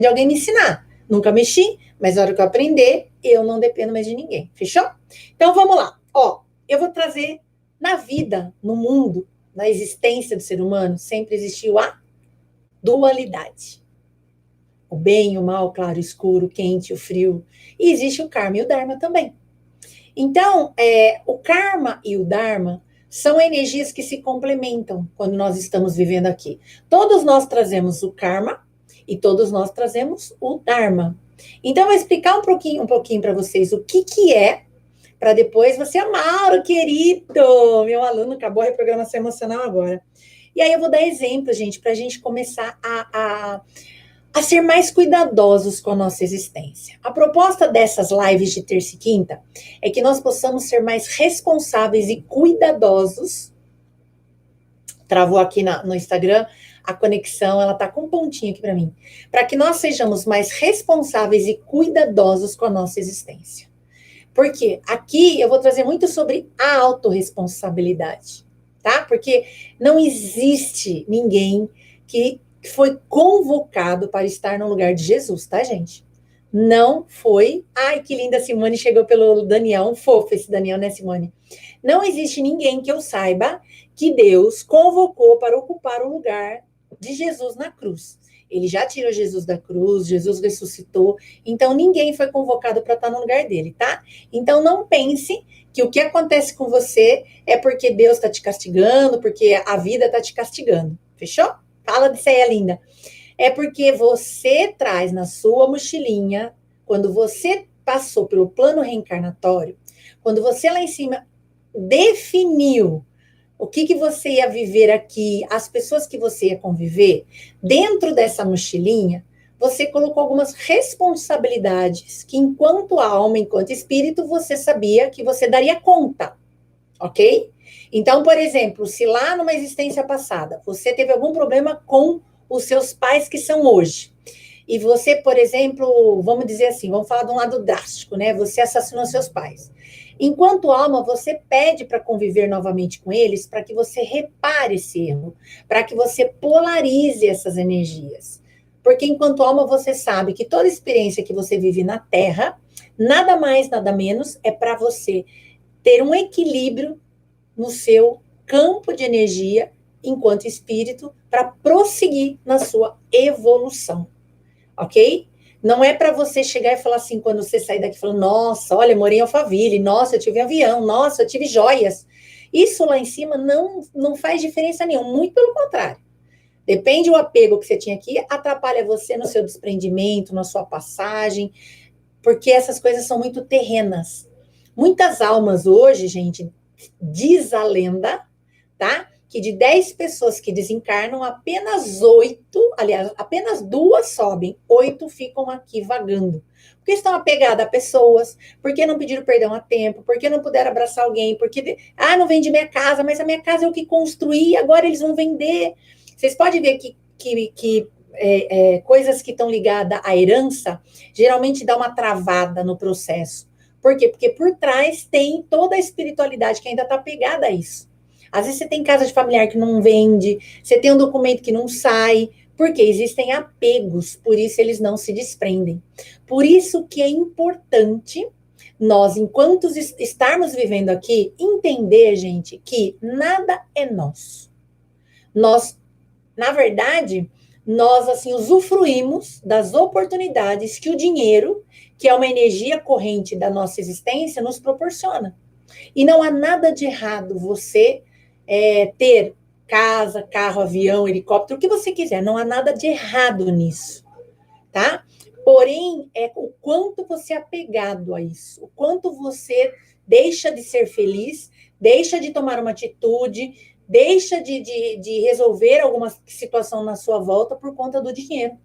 de alguém me ensinar. Nunca mexi, mas na hora que eu aprender, eu não dependo mais de ninguém. Fechou? Então, vamos lá. Ó, eu vou trazer na vida, no mundo, na existência do ser humano, sempre existiu a dualidade. O bem, o mal, o claro, o escuro, o quente, o frio. E existe o karma e o dharma também. Então, o karma e o dharma são energias que se complementam quando nós estamos vivendo aqui. Todos nós trazemos o karma e todos nós trazemos o dharma. Então, eu vou explicar um pouquinho para vocês o que é, para depois você amar o querido. Meu aluno acabou a reprogramação emocional agora. E aí eu vou dar exemplo, gente, para a gente começar a ser mais cuidadosos com a nossa existência. A proposta dessas lives de terça e quinta é que nós possamos ser mais responsáveis e cuidadosos. Travou aqui no Instagram, a conexão, ela tá com um pontinho aqui para mim. Para que nós sejamos mais responsáveis e cuidadosos com a nossa existência. Porque aqui eu vou trazer muito sobre a autorresponsabilidade, tá? Porque não existe ninguém que foi convocado para estar no lugar de Jesus, tá, gente? Não foi. Ai, que linda, Simone chegou pelo Daniel, um fofo esse Daniel, né, Simone? Não existe ninguém que eu saiba que Deus convocou para ocupar o lugar de Jesus na cruz. Ele já tirou Jesus da cruz, Jesus ressuscitou, então ninguém foi convocado para estar no lugar dele, tá? Então não pense que o que acontece com você é porque Deus está te castigando, porque a vida está te castigando, fechou? Fala disso aí, linda. É porque você traz na sua mochilinha, quando você passou pelo plano reencarnatório, quando você lá em cima definiu o que você ia viver aqui, as pessoas que você ia conviver, dentro dessa mochilinha, você colocou algumas responsabilidades que, enquanto alma, enquanto espírito, você sabia que você daria conta, ok? Então, por exemplo, se lá numa existência passada você teve algum problema com os seus pais que são hoje, e você, por exemplo, vamos dizer assim, vamos falar de um lado drástico, né? Você assassinou seus pais. Enquanto alma, você pede para conviver novamente com eles, para que você repare esse erro, para que você polarize essas energias. Porque enquanto alma, você sabe que toda experiência que você vive na Terra, nada mais, nada menos, é para você ter um equilíbrio no seu campo de energia, enquanto espírito, para prosseguir na sua evolução. Ok? Não é para você chegar e falar assim, quando você sair daqui, falando, nossa, olha, morei em Alphaville, nossa, eu tive avião, nossa, eu tive joias. Isso lá em cima não faz diferença nenhuma, muito pelo contrário. Depende do apego que você tinha aqui, atrapalha você no seu desprendimento, na sua passagem, porque essas coisas são muito terrenas. Muitas almas hoje, gente, diz a lenda, tá? Que de 10 pessoas que desencarnam, apenas 8, aliás, apenas 2 sobem, 8 ficam aqui vagando. Porque estão apegadas a pessoas, porque não pediram perdão a tempo, porque não puderam abraçar alguém, porque, não vendi minha casa, mas a minha casa eu que construí, agora eles vão vender. Vocês podem ver que coisas que estão ligadas à herança, geralmente dá uma travada no processo. Por quê? Porque por trás tem toda a espiritualidade que ainda está pegada a isso. Às vezes você tem casa de familiar que não vende, você tem um documento que não sai, porque existem apegos, por isso eles não se desprendem. Por isso que é importante nós, enquanto estarmos vivendo aqui, entender, gente, que nada é nosso. Nós, na verdade, nós, assim, usufruímos das oportunidades que o dinheiro, que é uma energia corrente da nossa existência, nos proporciona. E não há nada de errado você ter casa, carro, avião, helicóptero, o que você quiser. Não há nada de errado nisso, tá? Porém, é o quanto você é apegado a isso, o quanto você deixa de ser feliz, deixa de tomar uma atitude, deixa de resolver alguma situação na sua volta por conta do dinheiro.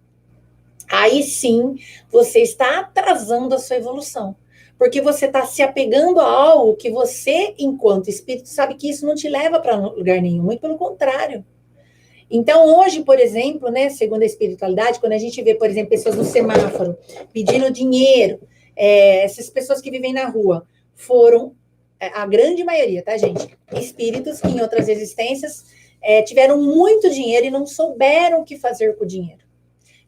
Aí sim, você está atrasando a sua evolução. Porque você está se apegando a algo que você, enquanto espírito, sabe que isso não te leva para lugar nenhum, muito pelo contrário. Então, hoje, por exemplo, né, segundo a espiritualidade, quando a gente vê, por exemplo, pessoas no semáforo pedindo dinheiro, essas pessoas que vivem na rua foram, a grande maioria, tá, gente? Espíritos que em outras existências tiveram muito dinheiro e não souberam o que fazer com o dinheiro.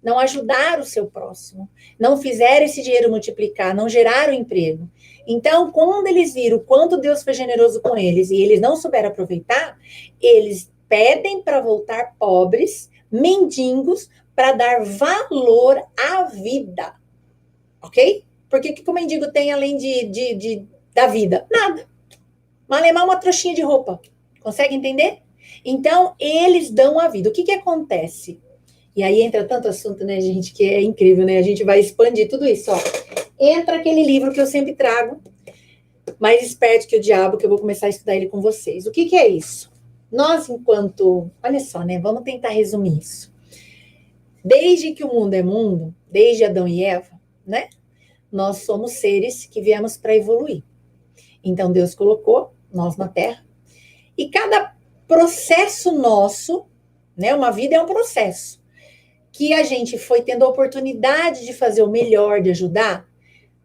não ajudaram o seu próximo, não fizeram esse dinheiro multiplicar, não geraram emprego. Então, quando eles viram o quanto Deus foi generoso com eles e eles não souberam aproveitar, eles pedem para voltar pobres, mendigos, para dar valor à vida. Ok? Porque o que o mendigo tem além da vida? Nada. Malemar uma trouxinha de roupa. Consegue entender? Então, eles dão a vida. O que acontece? E aí entra tanto assunto, né, gente, que é incrível, né? A gente vai expandir tudo isso, ó. Entra aquele livro que eu sempre trago, Mais Esperto que o Diabo, que eu vou começar a estudar ele com vocês. O que é isso? Nós, enquanto... Olha só, né? Vamos tentar resumir isso. Desde que o mundo é mundo, desde Adão e Eva, né? Nós somos seres que viemos para evoluir. Então, Deus colocou nós na Terra. E cada processo nosso, né? Uma vida é um processo. Que a gente foi tendo a oportunidade de fazer o melhor, de ajudar.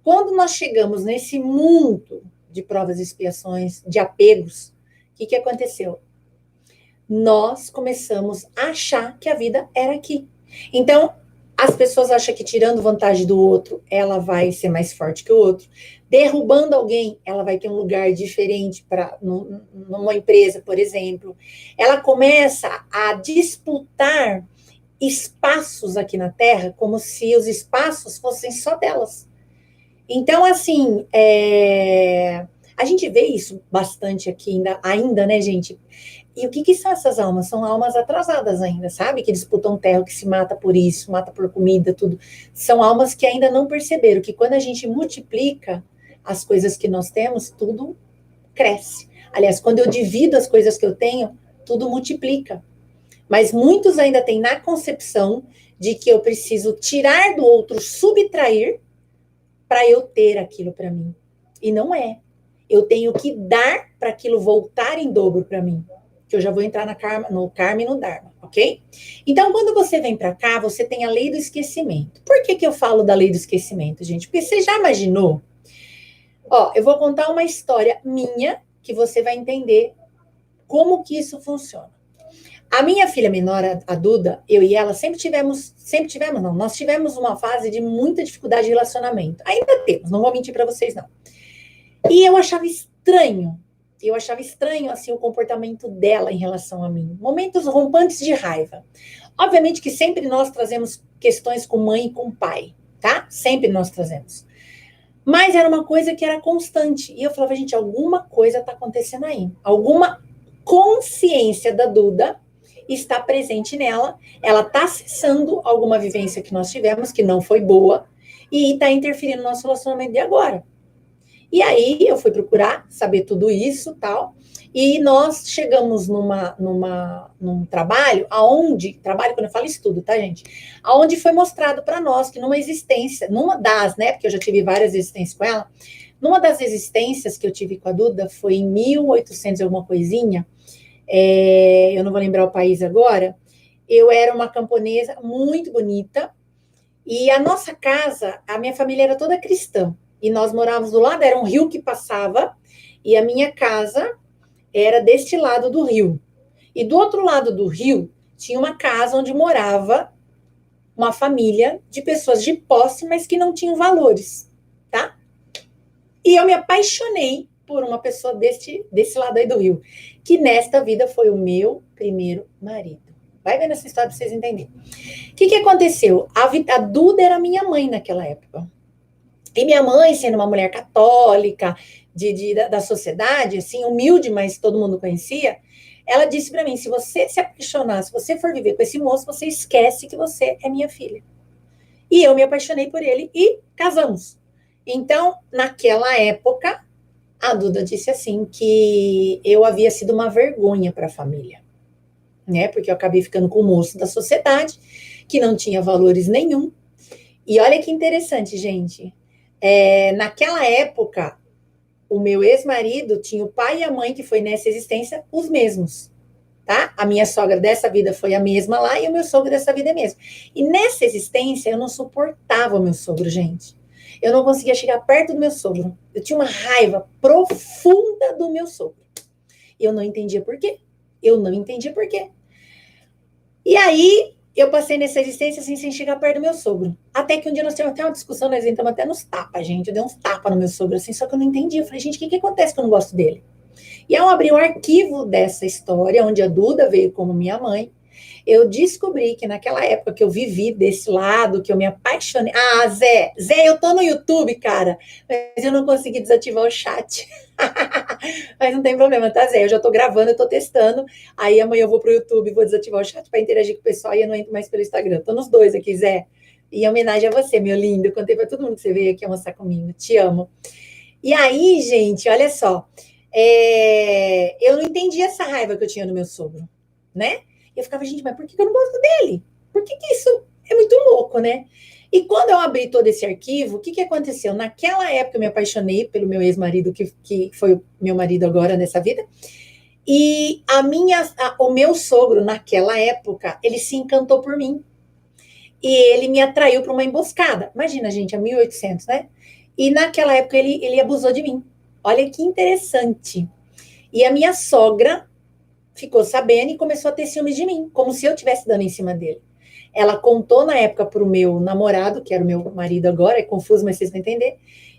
Quando nós chegamos nesse mundo de provas e expiações, de apegos, o que aconteceu? Nós começamos a achar que a vida era aqui. Então, as pessoas acham que tirando vantagem do outro, ela vai ser mais forte que o outro. Derrubando alguém, ela vai ter um lugar diferente numa empresa, por exemplo. Ela começa a disputar espaços aqui na Terra como se os espaços fossem só delas. Então, assim, a gente vê isso bastante aqui ainda, né, gente? E o que são essas almas? São almas atrasadas ainda, sabe? Que disputam terra, que se mata por isso, mata por comida, tudo. São almas que ainda não perceberam que quando a gente multiplica as coisas que nós temos, tudo cresce. Aliás, quando eu divido as coisas que eu tenho, tudo multiplica. Mas muitos ainda têm na concepção de que eu preciso tirar do outro, subtrair, para eu ter aquilo para mim. E não é. Eu tenho que dar para aquilo voltar em dobro para mim. Que eu já vou entrar no karma e no dharma, ok? Então, quando você vem para cá, você tem a lei do esquecimento. Por que eu falo da lei do esquecimento, gente? Porque você já imaginou? Ó, eu vou contar uma história minha que você vai entender como que isso funciona. A minha filha menor, a Duda, eu e ela nós tivemos uma fase de muita dificuldade de relacionamento. Ainda temos, não vou mentir para vocês, não. E eu achava estranho, assim, o comportamento dela em relação a mim. Momentos rompantes de raiva. Obviamente que sempre nós trazemos questões com mãe e com pai, tá? Sempre nós trazemos. Mas era uma coisa que era constante. E eu falava, gente, alguma coisa está acontecendo aí. Alguma consciência da Duda está presente nela, ela está acessando alguma vivência que nós tivemos, que não foi boa, e está interferindo no nosso relacionamento de agora. E aí eu fui procurar saber tudo isso, tal, e nós chegamos num trabalho, quando eu falo estudo, tá, gente? Aonde foi mostrado para nós que numa das, né, porque eu já tive várias existências com ela, numa das existências que eu tive com a Duda, foi em 1800 alguma coisinha, eu não vou lembrar o país agora, eu era uma camponesa muito bonita, e a nossa casa, a minha família era toda cristã, e nós morávamos do lado, era um rio que passava, e a minha casa era deste lado do rio. E do outro lado do rio, tinha uma casa onde morava uma família de pessoas de posse, mas que não tinham valores, tá? E eu me apaixonei por uma pessoa desse lado aí do rio, que nesta vida foi o meu primeiro marido. Vai vendo essa história para vocês entenderem. O que aconteceu? A Duda era minha mãe naquela época. E minha mãe, sendo uma mulher católica, da sociedade, assim, humilde, mas todo mundo conhecia, ela disse para mim, se você se apaixonar, se você for viver com esse moço, você esquece que você é minha filha. E eu me apaixonei por ele e casamos. Então, naquela época, a Duda disse assim, que eu havia sido uma vergonha para a família, né? Porque eu acabei ficando com o moço da sociedade, que não tinha valores nenhum. E olha que interessante, gente. Naquela época, o meu ex-marido tinha o pai e a mãe, que foi nessa existência, os mesmos, tá? A minha sogra dessa vida foi a mesma lá e o meu sogro dessa vida é mesmo. E nessa existência, eu não suportava o meu sogro, gente. Eu não conseguia chegar perto do meu sogro. Eu tinha uma raiva profunda do meu sogro. Eu não entendia por quê. E aí, eu passei nessa existência assim, sem chegar perto do meu sogro. Até que um dia nós tivemos até uma discussão, nós entramos até nos tapas, gente. Eu dei uns tapas no meu sogro, assim, só que eu não entendi. Eu falei, gente, o que acontece que eu não gosto dele? E ao abrir o arquivo dessa história, onde a Duda veio como minha mãe, eu descobri que naquela época que eu vivi desse lado, que eu me apaixonei. Ah, Zé, eu tô no YouTube, cara, mas eu não consegui desativar o chat. Mas não tem problema, tá, Zé? Eu já tô gravando, eu tô testando. Aí amanhã eu vou pro YouTube, vou desativar o chat para interagir com o pessoal e eu não entro mais pelo Instagram. Tô nos dois aqui, Zé. Em homenagem a você, meu lindo. Eu contei para todo mundo que você veio aqui almoçar comigo. Te amo. E aí, gente, olha só. Eu não entendi essa raiva que eu tinha do meu sogro, né? E eu ficava, gente, mas por que eu não gosto dele? Por que isso é muito louco, né? E quando eu abri todo esse arquivo, o que aconteceu? Naquela época eu me apaixonei pelo meu ex-marido, que foi o meu marido agora nessa vida. E o meu sogro, naquela época, ele se encantou por mim. E ele me atraiu para uma emboscada. Imagina, gente, é 1800, né? E naquela época ele abusou de mim. Olha que interessante. E a minha sogra ficou sabendo e começou a ter ciúmes de mim, como se eu estivesse dando em cima dele. Ela contou na época para o meu namorado, que era o meu marido agora, é confuso, mas vocês vão entender.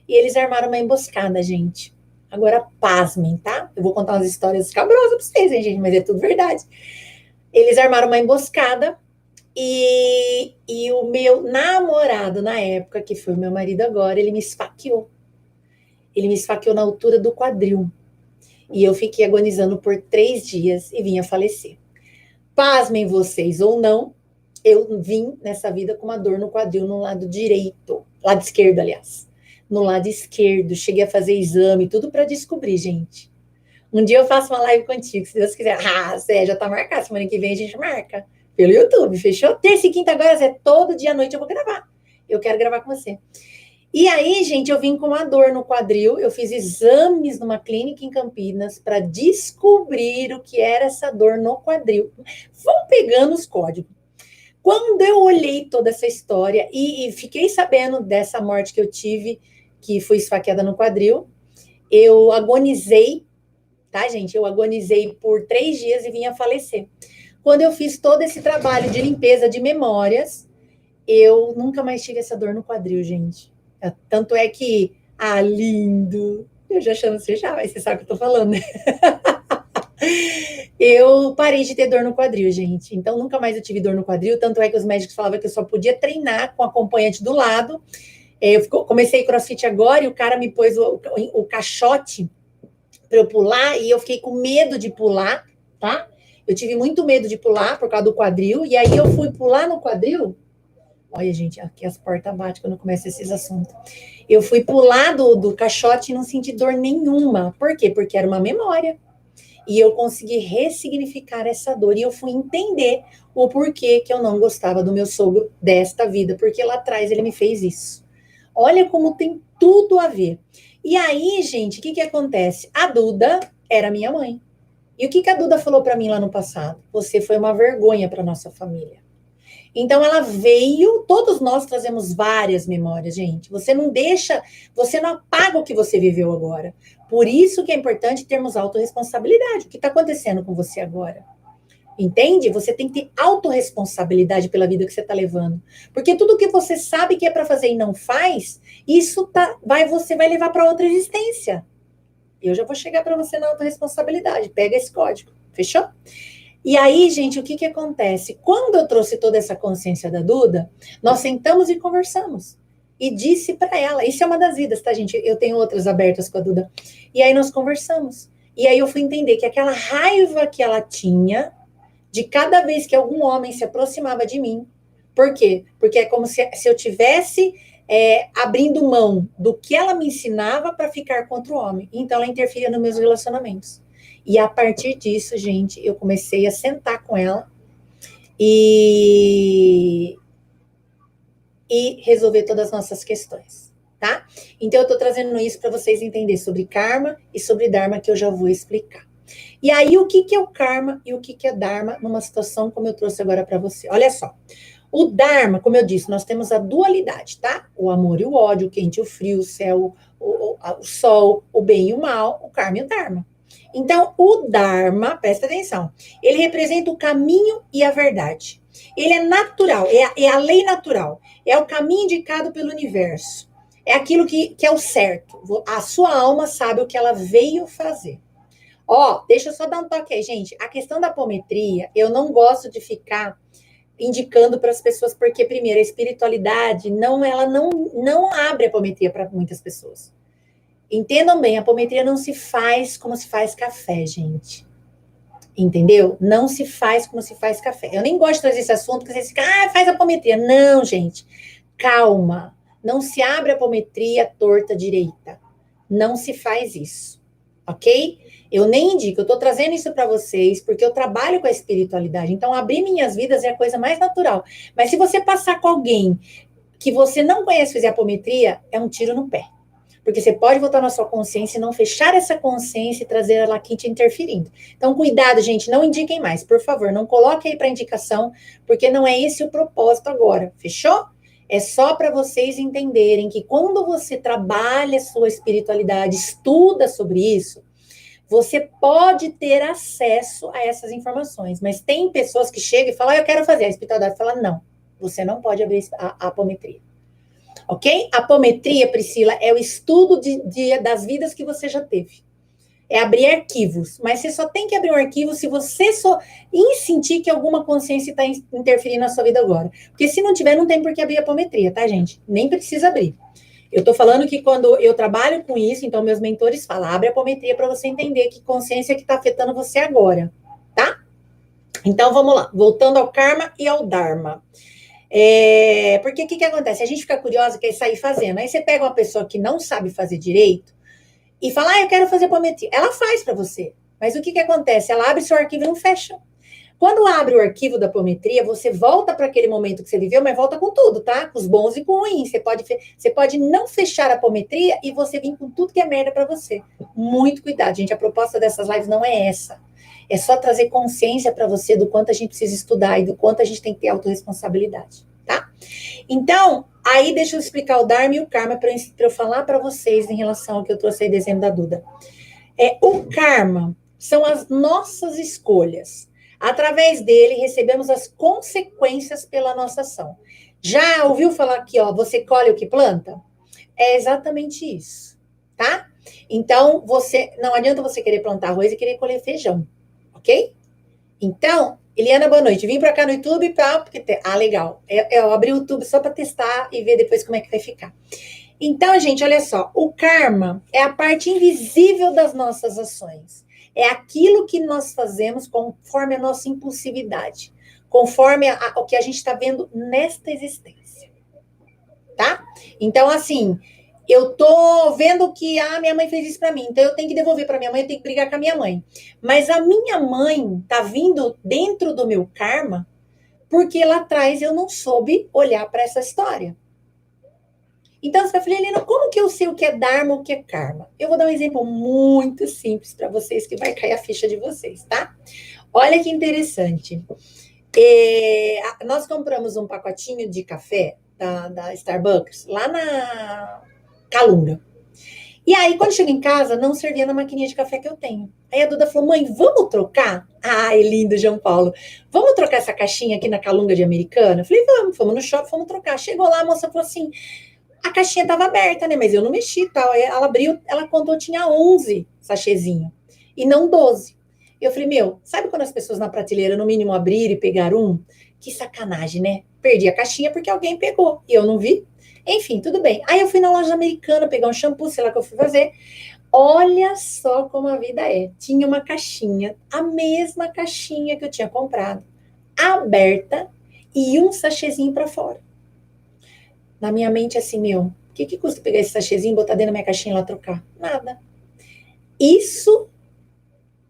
E eles armaram uma emboscada, gente. Agora, pasmem, tá? Eu vou contar umas histórias cabrosas para vocês, hein, gente, mas é tudo verdade. Eles armaram uma emboscada e o meu namorado, na época, que foi o meu marido agora, ele me esfaqueou. Ele me esfaqueou na altura do quadril. E eu fiquei agonizando por 3 dias e vim a falecer. Pasmem vocês ou não, eu vim nessa vida com uma dor no quadril no lado direito, lado esquerdo, aliás. No lado esquerdo, cheguei a fazer exame, tudo para descobrir, gente. Um dia eu faço uma live contigo, se Deus quiser. Ah, Zé, já tá marcado, semana que vem a gente marca. Pelo YouTube, fechou? Terça e quinta agora, Zé, todo dia à noite eu vou gravar. Eu quero gravar com você. E aí, gente, eu vim com uma dor no quadril, eu fiz exames numa clínica em Campinas para descobrir o que era essa dor no quadril. Vão pegando os códigos. Quando eu olhei toda essa história e fiquei sabendo dessa morte que eu tive, que fui esfaqueada no quadril, eu agonizei, tá, gente? Eu agonizei por 3 dias e vim a falecer. Quando eu fiz todo esse trabalho de limpeza de memórias, eu nunca mais tive essa dor no quadril, gente. Tanto é que, lindo, eu já chamo você já, mas você sabe o que eu tô falando, né? Eu parei de ter dor no quadril, gente. Então, nunca mais eu tive dor no quadril. Tanto é que os médicos falavam que eu só podia treinar com acompanhante do lado. Eu comecei crossfit agora e o cara me pôs o caixote para eu pular e eu fiquei com medo de pular, tá? Eu tive muito medo de pular por causa do quadril. E aí eu fui pular no quadril. Olha, gente, aqui as portas batem quando começa esses assuntos. Eu fui pular do caixote e não senti dor nenhuma. Por quê? Porque era uma memória. E eu consegui ressignificar essa dor. E eu fui entender o porquê que eu não gostava do meu sogro desta vida. Porque lá atrás ele me fez isso. Olha como tem tudo a ver. E aí, gente, o que acontece? A Duda era minha mãe. E o que a Duda falou para mim lá no passado? Você foi uma vergonha para nossa família. Então ela veio, todos nós trazemos várias memórias, gente. Você não apaga o que você viveu agora. Por isso que é importante termos autorresponsabilidade. O que está acontecendo com você agora? Entende? Você tem que ter autorresponsabilidade pela vida que você está levando. Porque tudo que você sabe que é para fazer e não faz, você vai levar para outra existência. Eu já vou chegar para você na autorresponsabilidade. Pega esse código. Fechou? E aí, gente, o que acontece? Quando eu trouxe toda essa consciência da Duda, nós sentamos e conversamos. E disse para ela, isso é uma das vidas, tá, gente? Eu tenho outras abertas com a Duda. E aí nós conversamos. E aí eu fui entender que aquela raiva que ela tinha de cada vez que algum homem se aproximava de mim. Por quê? Porque é como se eu tivesse abrindo mão do que ela me ensinava para ficar contra o homem. Então ela interferia nos meus relacionamentos. E a partir disso, gente, eu comecei a sentar com ela e resolver todas as nossas questões, tá? Então, eu tô trazendo isso para vocês entenderem sobre karma e sobre dharma, que eu já vou explicar. E aí, o que é o karma e o que é dharma numa situação como eu trouxe agora para você? Olha só. O dharma, como eu disse, nós temos a dualidade, tá? O amor e o ódio, o quente e o frio, o céu, o sol, o bem e o mal, o karma e o dharma. Então, o Dharma, presta atenção, ele representa o caminho e a verdade. Ele é natural, é a lei natural, é o caminho indicado pelo universo. É aquilo que é o certo. A sua alma sabe o que ela veio fazer. Ó, deixa eu só dar um toque aí, gente. A questão da apometria, eu não gosto de ficar indicando para as pessoas, porque, primeiro, a espiritualidade ela não abre a apometria para muitas pessoas. Entendam bem, a apometria não se faz como se faz café, gente. Entendeu? Não se faz como se faz café. Eu nem gosto de trazer esse assunto, porque vocês ficam, faz apometria. Não, gente. Calma. Não se abre a apometria torta direita. Não se faz isso. Ok? Eu nem indico, eu estou trazendo isso para vocês, porque eu trabalho com a espiritualidade. Então, abrir minhas vidas é a coisa mais natural. Mas se você passar com alguém que você não conhece fazer apometria, é um tiro no pé. Porque você pode voltar na sua consciência e não fechar essa consciência e trazer ela aqui te interferindo. Então, cuidado, gente, não indiquem mais, por favor, não coloque aí para indicação, porque não é esse o propósito agora, fechou? É só para vocês entenderem que quando você trabalha a sua espiritualidade, estuda sobre isso, você pode ter acesso a essas informações, mas tem pessoas que chegam e falam, eu quero fazer, a espiritualidade fala, não, você não pode abrir a apometria. Ok? Apometria, Priscila, é o estudo das vidas que você já teve. É abrir arquivos. Mas você só tem que abrir um arquivo se você só sentir que alguma consciência está interferindo na sua vida agora. Porque se não tiver, não tem por que abrir apometria, tá, gente? Nem precisa abrir. Eu tô falando que quando eu trabalho com isso, então meus mentores falam, abre a apometria para você entender que consciência que está afetando você agora, tá? Então, vamos lá. Voltando ao karma e ao dharma. Porque o que acontece? A gente fica curiosa, quer sair fazendo. Aí você pega uma pessoa que não sabe fazer direito e fala, eu quero fazer apometria. Ela faz para você. Mas o que acontece? Ela abre seu arquivo e não fecha. Quando abre o arquivo da apometria, você volta para aquele momento que você viveu, mas volta com tudo, tá? Com os bons e com os ruins. Você pode não fechar a apometria e você vir com tudo que é merda para você. Muito cuidado, gente. A proposta dessas lives não é essa. É só trazer consciência para você do quanto a gente precisa estudar e do quanto a gente tem que ter autorresponsabilidade, tá? Então, aí deixa eu explicar o Dharma e o Karma para eu falar para vocês em relação ao que eu trouxe aí de exemplo da Duda. O Karma são as nossas escolhas. Através dele, recebemos as consequências pela nossa ação. Já ouviu falar aqui, ó, você colhe o que planta? É exatamente isso, tá? Então, não adianta você querer plantar arroz e querer colher feijão, ok? Então, Eliana, boa noite. Vim para cá no YouTube legal. Eu abri o YouTube só para testar e ver depois como é que vai ficar. Então, gente, olha só. O karma é a parte invisível das nossas ações. É aquilo que nós fazemos conforme a nossa impulsividade, conforme o que a gente está vendo nesta existência. Tá? Então, assim, eu tô vendo que minha mãe fez isso para mim, então eu tenho que devolver para minha mãe, eu tenho que brigar com a minha mãe. Mas a minha mãe tá vindo dentro do meu karma porque lá atrás eu não soube olhar para essa história. Então você vai falar, Helena, como que eu sei o que é dharma ou o que é karma? Eu vou dar um exemplo muito simples para vocês que vai cair a ficha de vocês, tá? Olha que interessante. Nós compramos um pacotinho de café da Starbucks lá na Calunga. E aí, quando chega em casa, não servia na maquininha de café que eu tenho. Aí a Duda falou, mãe, vamos trocar? Ai, lindo, João Paulo. Vamos trocar essa caixinha aqui na Calunga de Americana? Eu falei, vamos. Fomos no shopping, fomos trocar. Chegou lá, a moça falou assim, a caixinha estava aberta, né? Mas eu não mexi e tal. Aí ela abriu, ela contou, tinha 11 sachêzinho. E não 12. Eu falei, sabe quando as pessoas na prateleira, no mínimo, abriram e pegaram um? Que sacanagem, né? Perdi a caixinha porque alguém pegou. E eu não vi. Enfim, tudo bem. Aí eu fui na loja americana pegar um shampoo, sei lá o que eu fui fazer. Olha só como a vida é. Tinha uma caixinha, a mesma caixinha que eu tinha comprado, aberta e um sachêzinho para fora. Na minha mente, assim, o que custa pegar esse sachêzinho, botar dentro da minha caixinha e lá trocar? Nada. Isso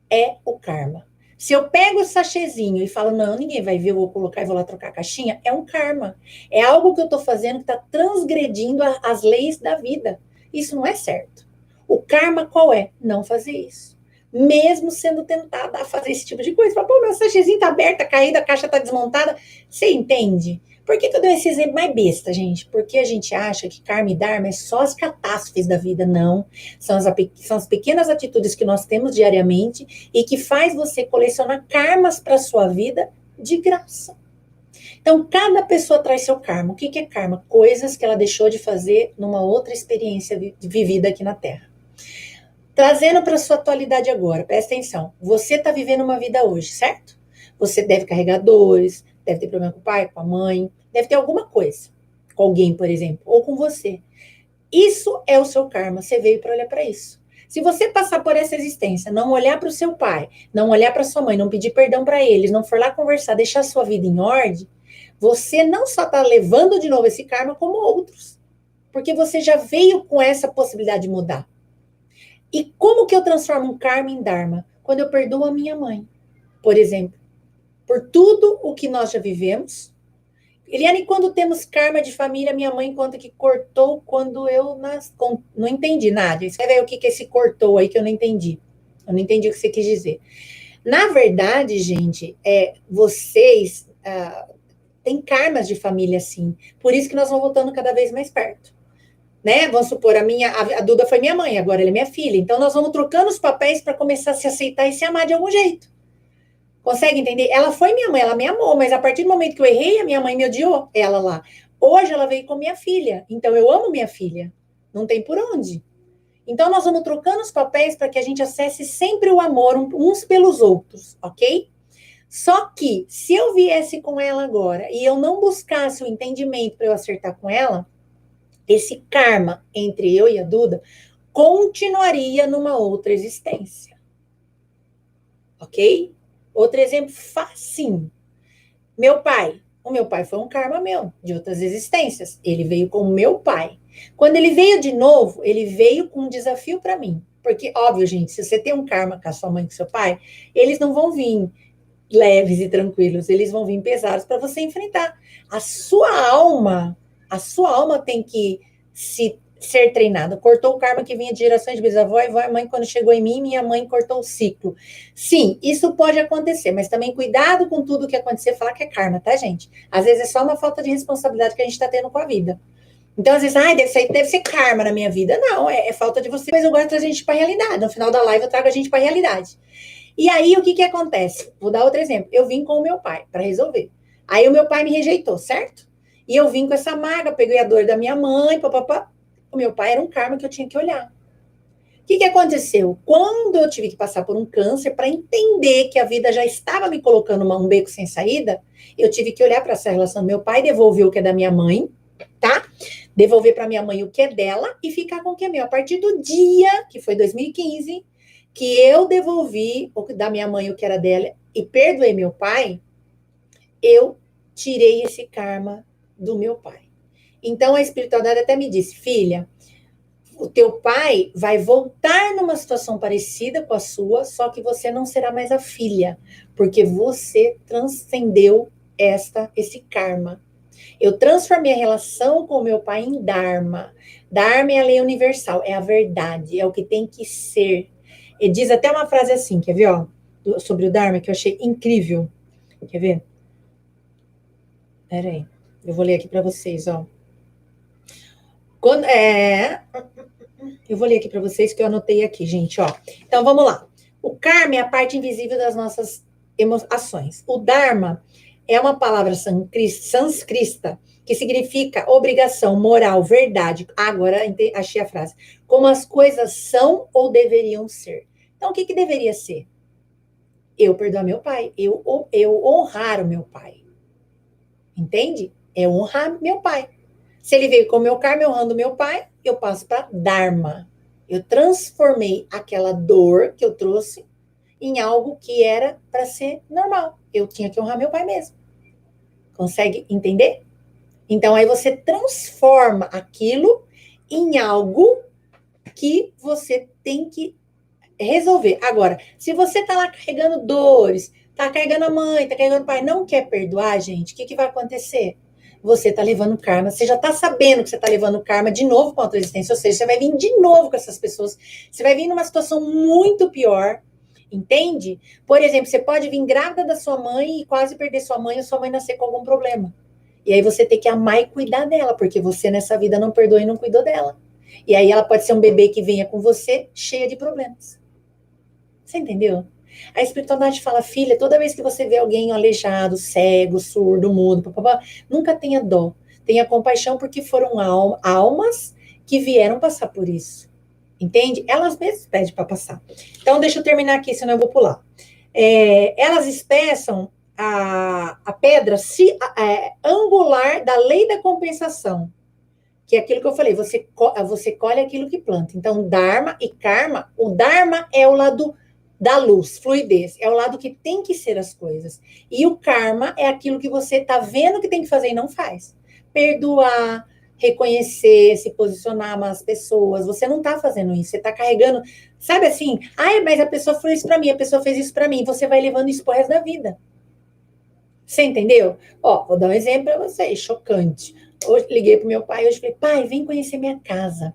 é o karma. Se eu pego o sachêzinho e falo, não, ninguém vai ver, eu vou colocar e vou lá trocar a caixinha, é um karma. É algo que eu estou fazendo que está transgredindo as leis da vida. Isso não é certo. O karma qual é? Não fazer isso. Mesmo sendo tentada a fazer esse tipo de coisa. Fala, pô, meu sachêzinho está aberto, tá caído, a caixa está desmontada. Você entende? Por que eu dei esse exemplo mais besta, gente? Porque a gente acha que karma e dharma é só as catástrofes da vida. Não. São as pequenas atitudes que nós temos diariamente e que faz você colecionar karmas para sua vida de graça. Então, cada pessoa traz seu karma. O que é karma? Coisas que ela deixou de fazer numa outra experiência vivida aqui na Terra. Trazendo para sua atualidade agora, presta atenção. Você está vivendo uma vida hoje, certo? Você deve carregar dores, deve ter problema com o pai, com a mãe, deve ter alguma coisa. Com alguém, por exemplo, ou com você. Isso é o seu karma. Você veio para olhar para isso. Se você passar por essa existência, não olhar para o seu pai, não olhar para sua mãe, não pedir perdão para eles, não for lá conversar, deixar a sua vida em ordem, você não só está levando de novo esse karma, como outros. Porque você já veio com essa possibilidade de mudar. E como que eu transformo um karma em dharma? Quando eu perdoo a minha mãe, por exemplo. Por tudo o que nós já vivemos. Eliane, quando temos karma de família, minha mãe conta que cortou quando eu não entendi nada. Escreve aí o que é esse cortou aí que eu não entendi. Eu não entendi o que você quis dizer. Na verdade, gente, vocês têm karmas de família, sim. Por isso que nós vamos voltando cada vez mais perto. Né? Vamos supor, a Duda foi minha mãe, agora ela é minha filha. Então, nós vamos trocando os papéis para começar a se aceitar e se amar de algum jeito. Consegue entender? Ela foi minha mãe, ela me amou, mas a partir do momento que eu errei, a minha mãe me odiou, ela lá. Hoje ela veio com minha filha, então eu amo minha filha. Não tem por onde. Então, nós vamos trocando os papéis para que a gente acesse sempre o amor uns pelos outros, ok? Só que, se eu viesse com ela agora e eu não buscasse o entendimento para eu acertar com ela, esse karma entre eu e a Duda continuaria numa outra existência. Ok? Outro exemplo facinho. O meu pai foi um karma meu, de outras existências. Ele veio com o meu pai. Quando ele veio de novo, ele veio com um desafio para mim. Porque, óbvio, gente, se você tem um karma com a sua mãe e com seu pai, eles não vão vir leves e tranquilos, eles vão vir pesados para você enfrentar. A sua alma tem que ser treinada. Cortou o karma que vinha de gerações de bisavó e vó e mãe, quando chegou em mim, minha mãe cortou o ciclo. Sim, isso pode acontecer, mas também cuidado com tudo que acontecer, falar que é karma, tá, gente? Às vezes é só uma falta de responsabilidade que a gente tá tendo com a vida. Então, às vezes, deve ser karma na minha vida. Não, é falta de você. Mas eu gosto de trazer a gente para a realidade. No final da live, eu trago a gente para a realidade. E aí, o que acontece? Vou dar outro exemplo. Eu vim com o meu pai para resolver. Aí, o meu pai me rejeitou, certo? E eu vim com essa maga, peguei a dor da minha mãe, papapá. O meu pai era um karma que eu tinha que olhar. O que aconteceu? Quando eu tive que passar por um câncer, para entender que a vida já estava me colocando um beco sem saída, eu tive que olhar para essa relação do meu pai, devolver o que é da minha mãe, tá? Devolver para minha mãe o que é dela e ficar com o que é meu. A partir do dia, que foi 2015, que eu devolvi o da minha mãe o que era dela e perdoei meu pai, eu tirei esse karma do meu pai. Então, a espiritualidade até me disse, filha, o teu pai vai voltar numa situação parecida com a sua, só que você não será mais a filha, porque você transcendeu esse karma. Eu transformei a relação com o meu pai em dharma. Dharma é a lei universal, é a verdade, é o que tem que ser. E diz até uma frase assim, quer ver, ó, sobre o dharma, que eu achei incrível. Quer ver? Peraí, eu vou ler aqui para vocês, ó. Eu vou ler aqui para vocês que eu anotei aqui, gente, ó. Então, vamos lá. O karma é a parte invisível das nossas ações. O dharma é uma palavra sanscrita que significa obrigação, moral, verdade. Agora achei a frase. Como as coisas são ou deveriam ser. Então, o que deveria ser? Eu perdoar meu pai. Eu honrar o meu pai. Entende? É honrar meu pai. Se ele veio com o meu karma, honrando meu pai, eu passo para dharma. Eu transformei aquela dor que eu trouxe em algo que era para ser normal. Eu tinha que honrar meu pai mesmo. Consegue entender? Então, aí você transforma aquilo em algo que você tem que resolver. Agora, se você está lá carregando dores, está carregando a mãe, está carregando o pai, não quer perdoar, gente, o que vai acontecer? Você está levando karma, você já está sabendo que você está levando karma de novo para outra existência, ou seja, você vai vir de novo com essas pessoas, você vai vir numa situação muito pior, entende? Por exemplo, você pode vir grávida da sua mãe e quase perder sua mãe ou sua mãe nascer com algum problema. E aí você tem que amar e cuidar dela, porque você nessa vida não perdoou e não cuidou dela. E aí ela pode ser um bebê que venha com você cheia de problemas. Você entendeu? A espiritualidade fala, filha, toda vez que você vê alguém aleijado, cego, surdo, mudo, papapá, nunca tenha dó. Tenha compaixão, porque foram almas que vieram passar por isso. Entende? Elas mesmas pedem para passar. Então, deixa eu terminar aqui, senão eu vou pular. Elas expressam a pedra angular da lei da compensação, que é aquilo que eu falei, você colhe aquilo que planta. Então, Dharma e Karma, o Dharma é o lado da luz, fluidez, é o lado que tem que ser as coisas. E o Karma é aquilo que você está vendo que tem que fazer e não faz. Perdoar, reconhecer, se posicionar mais pessoas, você não está fazendo isso, você está carregando, sabe assim, mas a pessoa fez isso para mim, a pessoa fez isso para mim, você vai levando isso pro resto da vida. Você entendeu? Ó, vou dar um exemplo para vocês, chocante. Hoje liguei pro meu pai, hoje falei, pai, vem conhecer minha casa.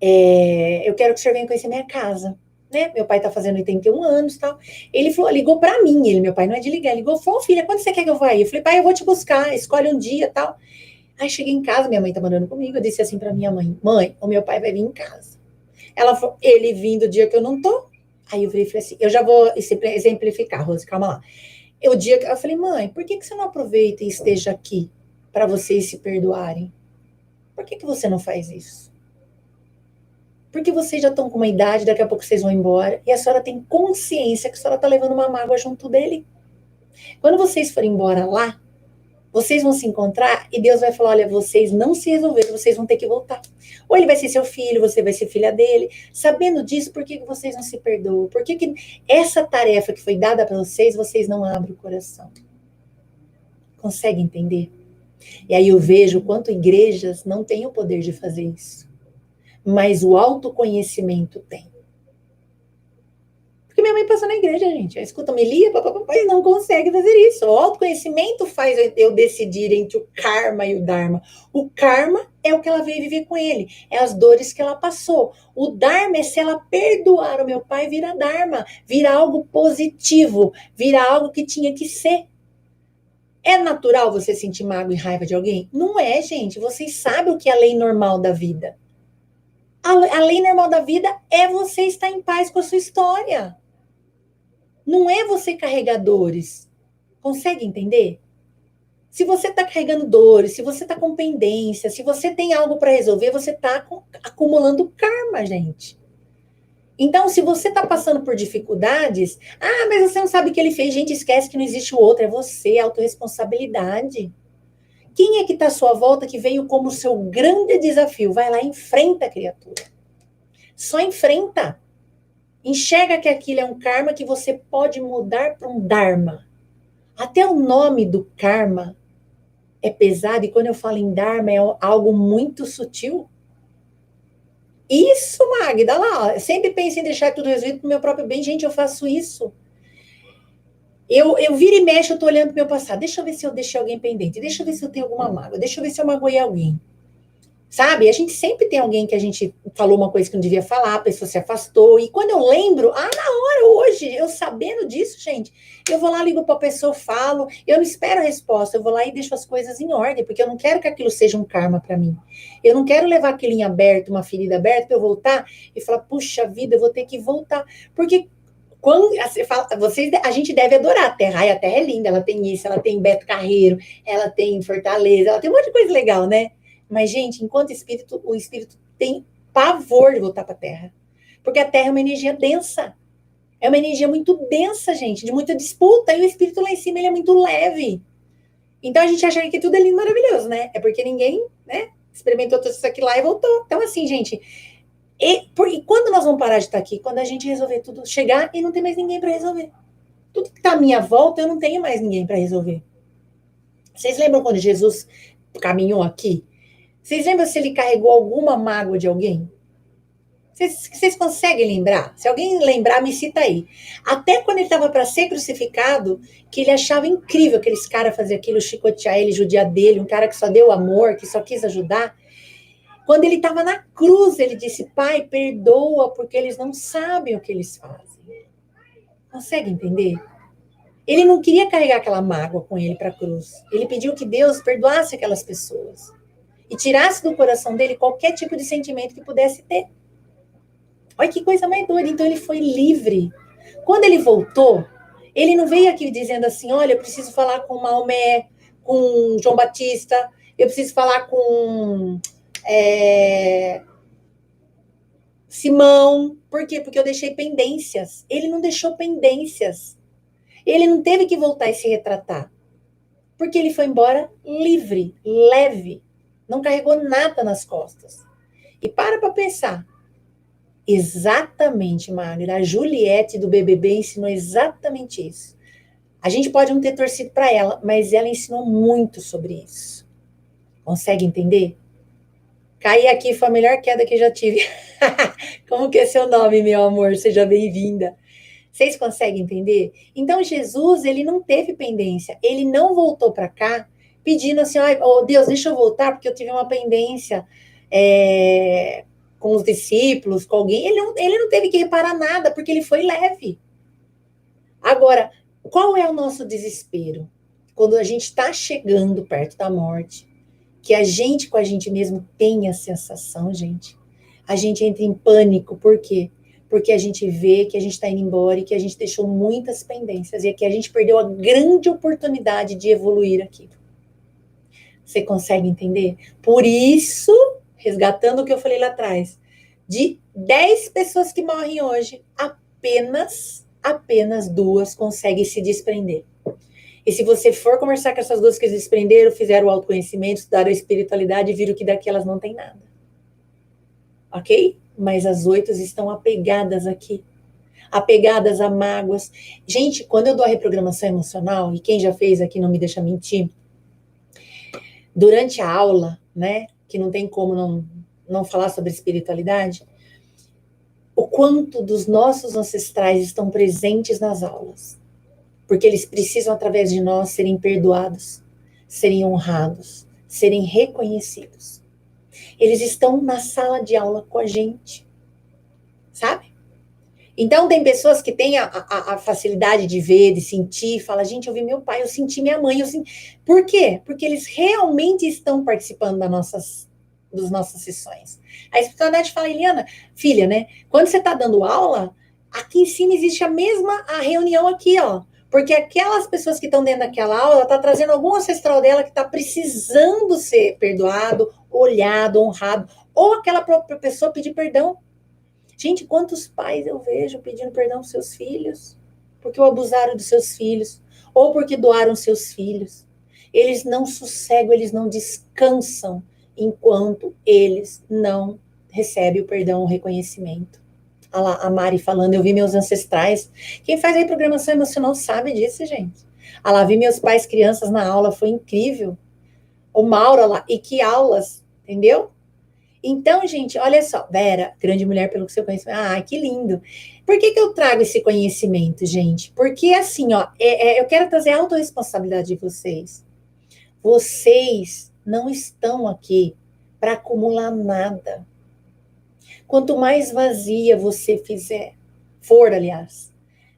Eu quero que o senhor venha conhecer minha casa. Né? Meu pai tá fazendo 81 anos e tal. Ele falou, ligou para mim, meu pai não é de ligar, ligou, falou, filha, quando você quer que eu vá aí? Eu falei, pai, eu vou te buscar, escolhe um dia e tal. Aí cheguei em casa, minha mãe tá mandando comigo, eu disse assim para minha mãe, mãe, o meu pai vai vir em casa. Ela falou, ele vindo o dia que eu não tô. Aí eu falei assim, eu já vou exemplificar, Rose, calma lá. Eu falei, mãe, por que você não aproveita e esteja aqui para vocês se perdoarem? Por que você não faz isso? Porque vocês já estão com uma idade, daqui a pouco vocês vão embora, e a senhora tem consciência que a senhora está levando uma mágoa junto dele. Quando vocês forem embora lá, vocês vão se encontrar e Deus vai falar, olha, vocês não se resolveram, vocês vão ter que voltar. Ou ele vai ser seu filho, você vai ser filha dele. Sabendo disso, por que vocês não se perdoam? Por que essa tarefa que foi dada para vocês não abrem o coração? Consegue entender? E aí eu vejo o quanto igrejas não têm o poder de fazer isso. Mas o autoconhecimento tem. Porque minha mãe passou na igreja, gente. Ela escuta homilia, papai não consegue fazer isso. O autoconhecimento faz eu decidir entre o karma e o dharma. O karma é o que ela veio viver com ele. É as dores que ela passou. O dharma é se ela perdoar o meu pai, vira dharma. Vira algo positivo. Vira algo que tinha que ser. É natural você sentir mágoa e raiva de alguém? Não é, gente. Vocês sabem o que é a lei normal da vida. A lei normal da vida é você estar em paz com a sua história. Não é você carregar dores. Consegue entender? Se você está carregando dores, se você está com pendência, se você tem algo para resolver, você está acumulando karma, gente. Então, se você está passando por dificuldades, mas você não sabe o que ele fez, gente, esquece que não existe o outro, é você, a autorresponsabilidade. Quem é que está à sua volta que veio como seu grande desafio? Vai lá, enfrenta a criatura. Só enfrenta. Enxerga que aquilo é um karma que você pode mudar para um dharma. Até o nome do karma é pesado, e quando eu falo em dharma é algo muito sutil. Isso, Magda, lá, eu sempre penso em deixar tudo resolvido pro meu próprio bem. Gente, eu faço isso. Eu viro e mexo, eu tô olhando pro meu passado. Deixa eu ver se eu deixei alguém pendente. Deixa eu ver se eu tenho alguma mágoa. Deixa eu ver se eu magoei alguém. Sabe? A gente sempre tem alguém que a gente falou uma coisa que não devia falar, a pessoa se afastou. E quando eu lembro, na hora, hoje, eu sabendo disso, gente, eu vou lá, ligo para a pessoa, falo, eu não espero a resposta, eu vou lá e deixo as coisas em ordem, porque eu não quero que aquilo seja um karma para mim. Eu não quero levar aquilo em aberto, uma ferida aberta, para eu voltar e falar, puxa vida, eu vou ter que voltar. Porque quando você fala, a gente deve adorar a Terra. Ai, a Terra é linda, ela tem isso, ela tem Beto Carreiro, ela tem Fortaleza, ela tem um monte de coisa legal, né? Mas, gente, enquanto espírito, o espírito tem pavor de voltar para a Terra. Porque a Terra é uma energia densa. É uma energia muito densa, gente, de muita disputa. E o espírito lá em cima, ele é muito leve. Então, a gente acha que tudo é lindo e maravilhoso, né? É porque ninguém, né, experimentou tudo isso aqui lá e voltou. Então, assim, gente, e quando nós vamos parar de estar aqui? Quando a gente resolver tudo, chegar e não tem mais ninguém para resolver. Tudo que está à minha volta, eu não tenho mais ninguém para resolver. Vocês lembram quando Jesus caminhou aqui? Vocês lembram se ele carregou alguma mágoa de alguém? Vocês conseguem lembrar? Se alguém lembrar, me cita aí. Até quando ele estava para ser crucificado, que ele achava incrível aqueles caras fazer aquilo, chicotear ele, judiar dele, um cara que só deu amor, que só quis ajudar. Quando ele estava na cruz, ele disse, Pai, perdoa, porque eles não sabem o que eles fazem. Consegue entender? Ele não queria carregar aquela mágoa com ele para a cruz. Ele pediu que Deus perdoasse aquelas pessoas e tirasse do coração dele qualquer tipo de sentimento que pudesse ter. Olha que coisa mais doida. Então ele foi livre. Quando ele voltou, ele não veio aqui dizendo assim, olha, eu preciso falar com Maomé, com João Batista, eu preciso falar com Simão. Por quê? Porque eu deixei pendências. Ele não deixou pendências. Ele não teve que voltar e se retratar. Porque ele foi embora livre, leve. Não carregou nada nas costas. E para pensar. Exatamente, Magda. A Juliette do BBB ensinou exatamente isso. A gente pode não ter torcido para ela, mas ela ensinou muito sobre isso. Consegue entender? Cair aqui foi a melhor queda que já tive. Como que é seu nome, meu amor? Seja bem-vinda. Vocês conseguem entender? Então, Jesus, ele não teve pendência. Ele não voltou para cá pedindo assim, oh, Deus, deixa eu voltar, porque eu tive uma pendência com os discípulos, com alguém. Ele não teve que reparar nada, porque ele foi leve. Agora, qual é o nosso desespero? Quando a gente está chegando perto da morte, que a gente com a gente mesmo tem a sensação, gente, a gente entra em pânico. Por quê? Porque a gente vê que a gente está indo embora e que a gente deixou muitas pendências e que a gente perdeu a grande oportunidade de evoluir aqui. Você consegue entender? Por isso, resgatando o que eu falei lá atrás, de 10 pessoas que morrem hoje, apenas 2 conseguem se desprender. E se você for conversar com essas 2 que se desprenderam, fizeram o autoconhecimento, estudaram a espiritualidade, viram que daqui elas não têm nada. Ok? Mas as 8 estão apegadas aqui. Apegadas a mágoas. Gente, quando eu dou a reprogramação emocional, e quem já fez aqui não me deixa mentir, durante a aula, né, que não tem como não falar sobre espiritualidade, o quanto dos nossos ancestrais estão presentes nas aulas. Porque eles precisam, através de nós, serem perdoados, serem honrados, serem reconhecidos. Eles estão na sala de aula com a gente, sabe? Então, tem pessoas que têm a facilidade de ver, de sentir, fala, gente, eu vi meu pai, eu senti minha mãe, eu senti... Por quê? Porque eles realmente estão participando das nossas sessões. A espiritualidade fala, Eliana, filha, né? Quando você está dando aula, aqui em cima existe a reunião aqui, ó. Porque aquelas pessoas que estão dentro daquela aula, tá trazendo algum ancestral dela que está precisando ser perdoado, olhado, honrado, ou aquela própria pessoa pedir perdão. Gente, quantos pais eu vejo pedindo perdão aos seus filhos, porque abusaram dos seus filhos, ou porque doaram seus filhos. Eles não sossegam, eles não descansam, enquanto eles não recebem o perdão, o reconhecimento. Olha lá, a Mari falando, eu vi meus ancestrais. Quem faz aí programação emocional sabe disso, gente. Olha lá, vi meus pais crianças na aula, foi incrível. O Mauro lá, e que aulas, entendeu? Então, gente, olha só, Vera, grande mulher pelo seu conhecimento. Ah, que lindo. Por que eu trago esse conhecimento, gente? Porque assim, ó, eu quero trazer a autorresponsabilidade de vocês. Vocês não estão aqui para acumular nada. Quanto mais vazia você for, aliás,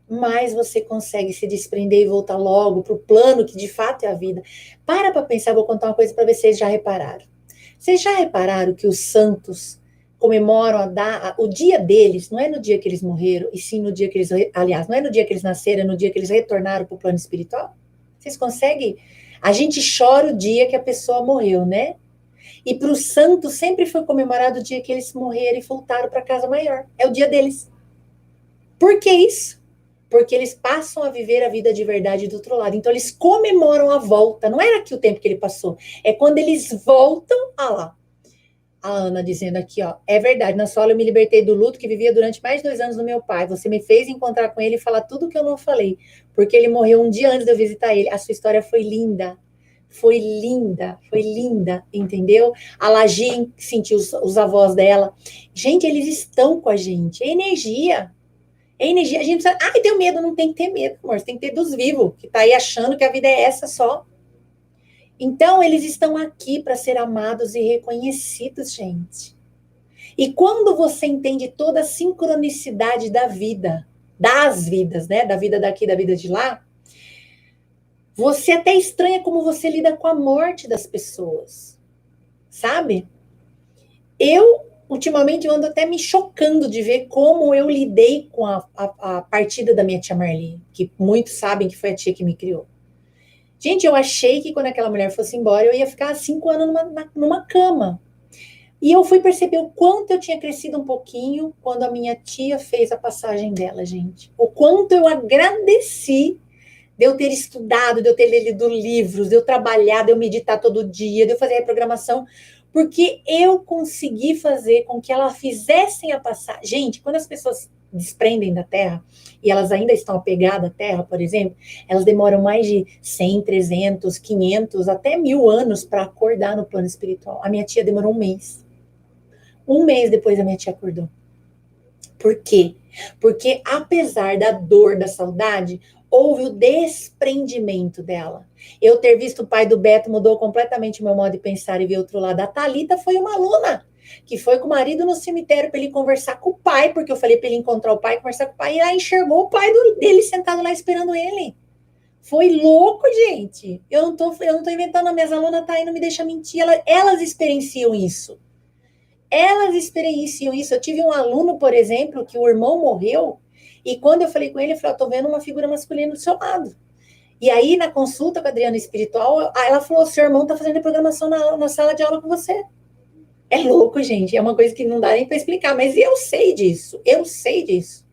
mais você consegue se desprender e voltar logo para o plano que de fato é a vida. Para pensar, vou contar uma coisa para vocês já repararam. Vocês já repararam que os santos comemoram o dia deles, não é no dia que eles morreram, e sim no dia que eles, aliás, não é no dia que eles nasceram, é no dia que eles retornaram para o plano espiritual? Vocês conseguem? A gente chora o dia que a pessoa morreu, né? E para os santos sempre foi comemorado o dia que eles morreram e voltaram para a casa maior. É o dia deles. Por que isso? Porque eles passam a viver a vida de verdade do outro lado. Então, eles comemoram a volta. Não era aqui o tempo que ele passou. É quando eles voltam. Ah lá. A Ana dizendo aqui, ó. É verdade, na sua aula eu me libertei do luto que vivia durante mais de 2 anos no meu pai. Você me fez encontrar com ele e falar tudo que eu não falei. Porque ele morreu um dia antes de eu visitar ele. A sua história foi linda. Foi linda, entendeu? A Lagin sentiu os avós dela. Gente, eles estão com a gente. É energia. É energia. A gente precisa... Ai, tenho medo. Não tem que ter medo, amor. Você tem que ter dos vivos, que tá aí achando que a vida é essa só. Então, eles estão aqui para ser amados e reconhecidos, gente. E quando você entende toda a sincronicidade da vida, das vidas, né? Da vida daqui, da vida de lá, Você até estranha como você lida com a morte das pessoas, sabe? Eu, ultimamente, eu ando até me chocando de ver como eu lidei com a partida da minha tia Marli, que muitos sabem que foi a tia que me criou. Gente, eu achei que quando aquela mulher fosse embora, eu ia ficar 5 anos numa cama. E eu fui perceber o quanto eu tinha crescido um pouquinho quando a minha tia fez a passagem dela, gente. O quanto eu agradeci de eu ter estudado, de eu ter lido livros, de eu trabalhar, de eu meditar todo dia, de eu fazer reprogramação, porque eu consegui fazer com que elas fizessem a passagem. Gente, quando as pessoas desprendem da Terra e elas ainda estão apegadas à Terra, por exemplo, elas demoram mais de 100, 300, 500, até 1000 anos para acordar no plano espiritual. A minha tia demorou um mês. Um mês depois a minha tia acordou. Por quê? Porque apesar da dor, da saudade, houve o desprendimento dela. Eu ter visto o pai do Beto mudou completamente o meu modo de pensar e ver outro lado. A Thalita foi uma aluna que foi com o marido no cemitério para ele conversar com o pai, porque eu falei para ele encontrar o pai, conversar com o pai, e ela enxergou o pai dele sentado lá esperando ele. Foi louco, gente. Eu não tô inventando, as minhas alunas tá aí, não me deixa mentir. Elas experienciam isso. Elas experienciam isso. Eu tive um aluno, por exemplo, que o irmão morreu, e quando eu falei com ele, eu falei, tô vendo uma figura masculina do seu lado. E aí, na consulta com a Adriana Espiritual, ela falou, seu irmão tá fazendo programação na sala de aula com você. É louco, gente. É uma coisa que não dá nem para explicar, mas eu sei disso. Eu sei disso.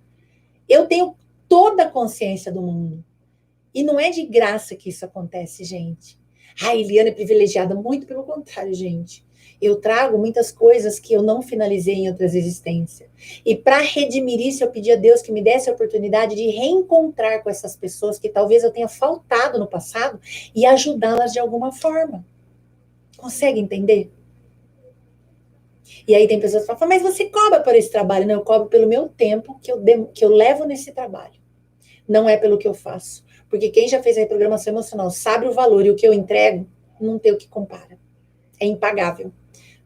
Eu tenho toda a consciência do mundo. E não é de graça que isso acontece, gente. A Eliana é privilegiada, muito pelo contrário, gente. Eu trago muitas coisas que eu não finalizei em outras existências. E para redimir isso, eu pedi a Deus que me desse a oportunidade de reencontrar com essas pessoas que talvez eu tenha faltado no passado e ajudá-las de alguma forma. Consegue entender? E aí tem pessoas que falam, mas você cobra por esse trabalho? Não, eu cobro pelo meu tempo que eu levo nesse trabalho. Não é pelo que eu faço. Porque quem já fez a reprogramação emocional sabe o valor e o que eu entrego, não tem o que compara. É impagável.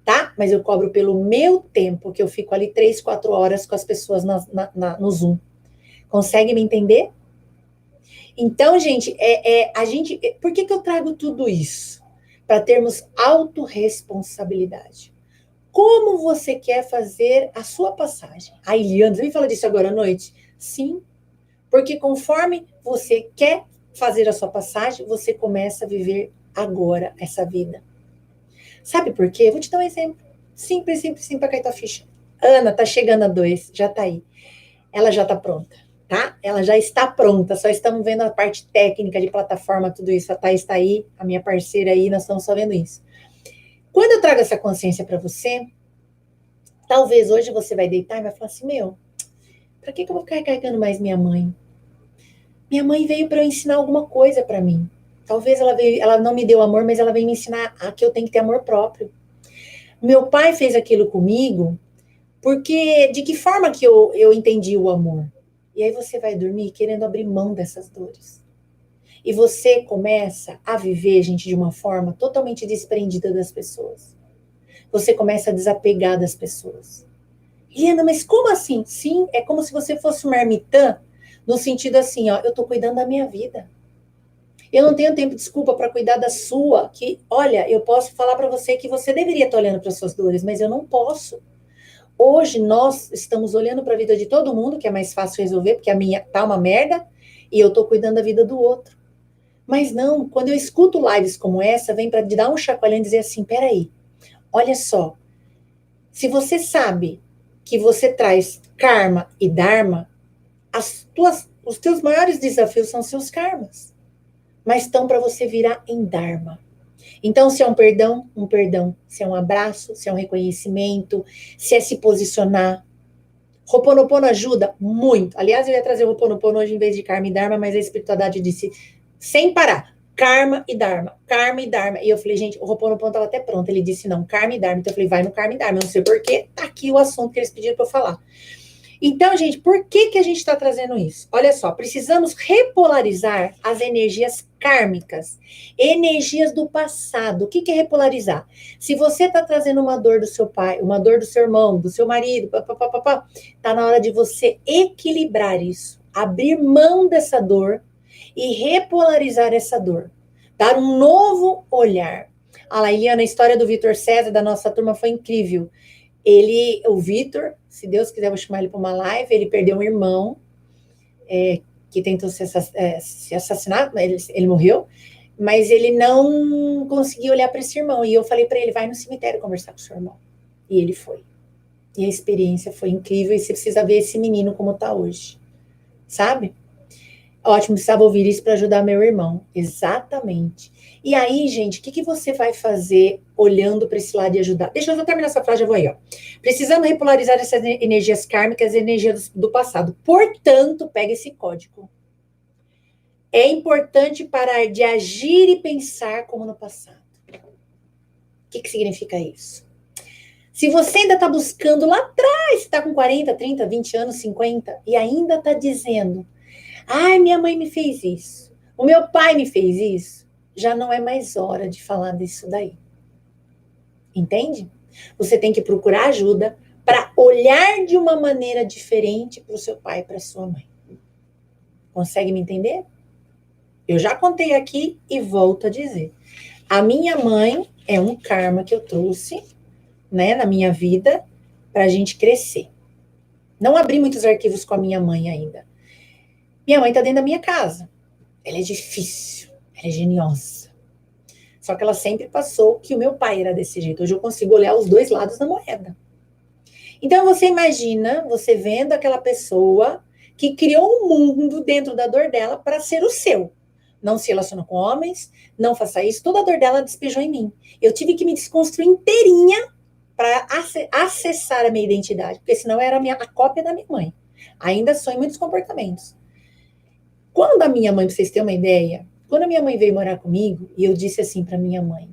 Tá? Mas eu cobro pelo meu tempo, que eu fico ali 3, 4 horas com as pessoas no Zoom. Consegue me entender? Então, gente, por que eu trago tudo isso? Para termos autorresponsabilidade. Como você quer fazer a sua passagem? A Eliana, você me fala disso agora à noite? Sim, porque conforme você quer fazer a sua passagem, você começa a viver agora essa vida. Sabe por quê? Eu vou te dar um exemplo. Simples, simples, simples para cair tua ficha. Ana, tá chegando a 2, já tá aí. Ela já tá pronta, tá? Ela já está pronta, só estamos vendo a parte técnica de plataforma, tudo isso. A Thaís está aí, a minha parceira aí, nós estamos só vendo isso. Quando eu trago essa consciência para você, talvez hoje você vai deitar e vai falar assim, meu, para que eu vou ficar carregando mais minha mãe? Minha mãe veio para eu ensinar alguma coisa para mim. Talvez ela não me deu amor, mas ela veio me ensinar que eu tenho que ter amor próprio. Meu pai fez aquilo comigo, porque de que forma que eu entendi o amor? E aí você vai dormir querendo abrir mão dessas dores. E você começa a viver, gente, de uma forma totalmente desprendida das pessoas. Você começa a desapegar das pessoas. Helena, mas como assim? Sim, é como se você fosse uma ermitã, no sentido assim, ó, eu tô cuidando da minha vida. Eu não tenho tempo, desculpa, para cuidar da sua, que, olha, eu posso falar para você que você deveria estar olhando para as suas dores, mas eu não posso. Hoje nós estamos olhando para a vida de todo mundo, que é mais fácil resolver, porque a minha tá uma merda, e eu tô cuidando da vida do outro. Mas não, quando eu escuto lives como essa, vem para dar um chacoalhão e dizer assim, peraí, olha só, se você sabe que você traz karma e dharma, os teus maiores desafios são seus karmas, mas estão para você virar em dharma. Então, se é um perdão, um perdão. Se é um abraço, se é um reconhecimento, se é se posicionar. Ho'oponopono ajuda muito. Aliás, eu ia trazer o Ho'oponopono hoje em vez de karma e dharma, mas a espiritualidade disse, sem parar, karma e dharma, karma e dharma. E eu falei, gente, o Ho'oponopono estava até pronto. Ele disse, não, karma e dharma. Então eu falei, vai no karma e dharma. Eu não sei porquê, tá aqui o assunto que eles pediram para eu falar. Então, gente, por que a gente está trazendo isso? Olha só, precisamos repolarizar as energias kármicas, energias do passado. O que é repolarizar? Se você está trazendo uma dor do seu pai, uma dor do seu irmão, do seu marido, está na hora de você equilibrar isso, abrir mão dessa dor e repolarizar essa dor. Dar um novo olhar. Ah lá, Eliana, a história do Vitor César, da nossa turma, foi incrível. O Vitor, se Deus quiser, eu vou chamar ele para uma live, ele perdeu um irmão, que tentou se assassinar, ele morreu, mas ele não conseguiu olhar para esse irmão. E eu falei para ele, vai no cemitério conversar com o seu irmão. E ele foi. E a experiência foi incrível, e você precisa ver esse menino como está hoje. Sabe? Ótimo, precisava ouvir isso para ajudar meu irmão. Exatamente. E aí, gente, o que você vai fazer olhando para esse lado e ajudar? Deixa eu terminar essa frase, já vou aí, ó. Precisamos repolarizar essas energias kármicas e energias do passado. Portanto, pega esse código. É importante parar de agir e pensar como no passado. O que significa isso? Se você ainda está buscando lá atrás, está com 40, 30, 20 anos, 50, e ainda está dizendo, ai, minha mãe me fez isso, o meu pai me fez isso, já não é mais hora de falar disso daí. Entende? Você tem que procurar ajuda para olhar de uma maneira diferente para o seu pai e para a sua mãe. Consegue me entender? Eu já contei aqui e volto a dizer. A minha mãe é um karma que eu trouxe, né, na minha vida, para a gente crescer. Não abri muitos arquivos com a minha mãe ainda. Minha mãe está dentro da minha casa. Ela é difícil, ela é geniosa. Só que ela sempre passou que o meu pai era desse jeito. Hoje eu consigo olhar os dois lados da moeda. Então você imagina, você vendo aquela pessoa que criou um mundo dentro da dor dela para ser o seu. Não se relaciona com homens, não faça isso. Toda a dor dela despejou em mim. Eu tive que me desconstruir inteirinha para acessar a minha identidade, porque senão eu era a cópia da minha mãe. Ainda sou em muitos comportamentos. Quando a minha mãe, para vocês terem uma ideia, quando a minha mãe veio morar comigo, e eu disse assim para minha mãe,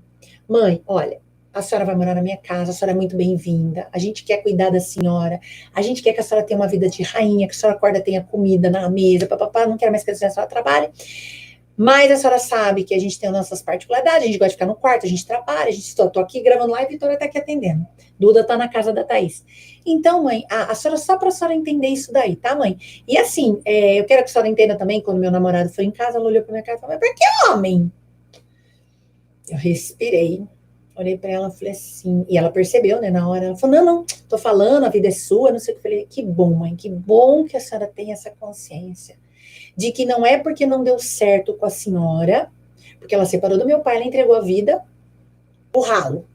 mãe, olha, a senhora vai morar na minha casa, a senhora é muito bem-vinda, a gente quer cuidar da senhora, a gente quer que a senhora tenha uma vida de rainha, que a senhora acorda, tenha comida na mesa, papapá, não quero mais que a senhora trabalhe, mas a senhora sabe que a gente tem as nossas particularidades, a gente gosta de ficar no quarto, a gente trabalha, a gente tô aqui gravando live e a Vitória tá aqui atendendo. Duda tá na casa da Thaís. Então, mãe, a senhora, só pra senhora entender isso daí, tá, mãe? E assim, eu quero que a senhora entenda também, quando meu namorado foi em casa, ela olhou pra minha cara e falou, mas por que homem? Eu respirei, olhei pra ela e falei assim, e ela percebeu, né, na hora, ela falou, não, tô falando, a vida é sua, não sei o que. Eu falei, que bom, mãe, que bom que a senhora tem essa consciência de que não é porque não deu certo com a senhora, porque ela separou do meu pai, ela entregou a vida pro ralo,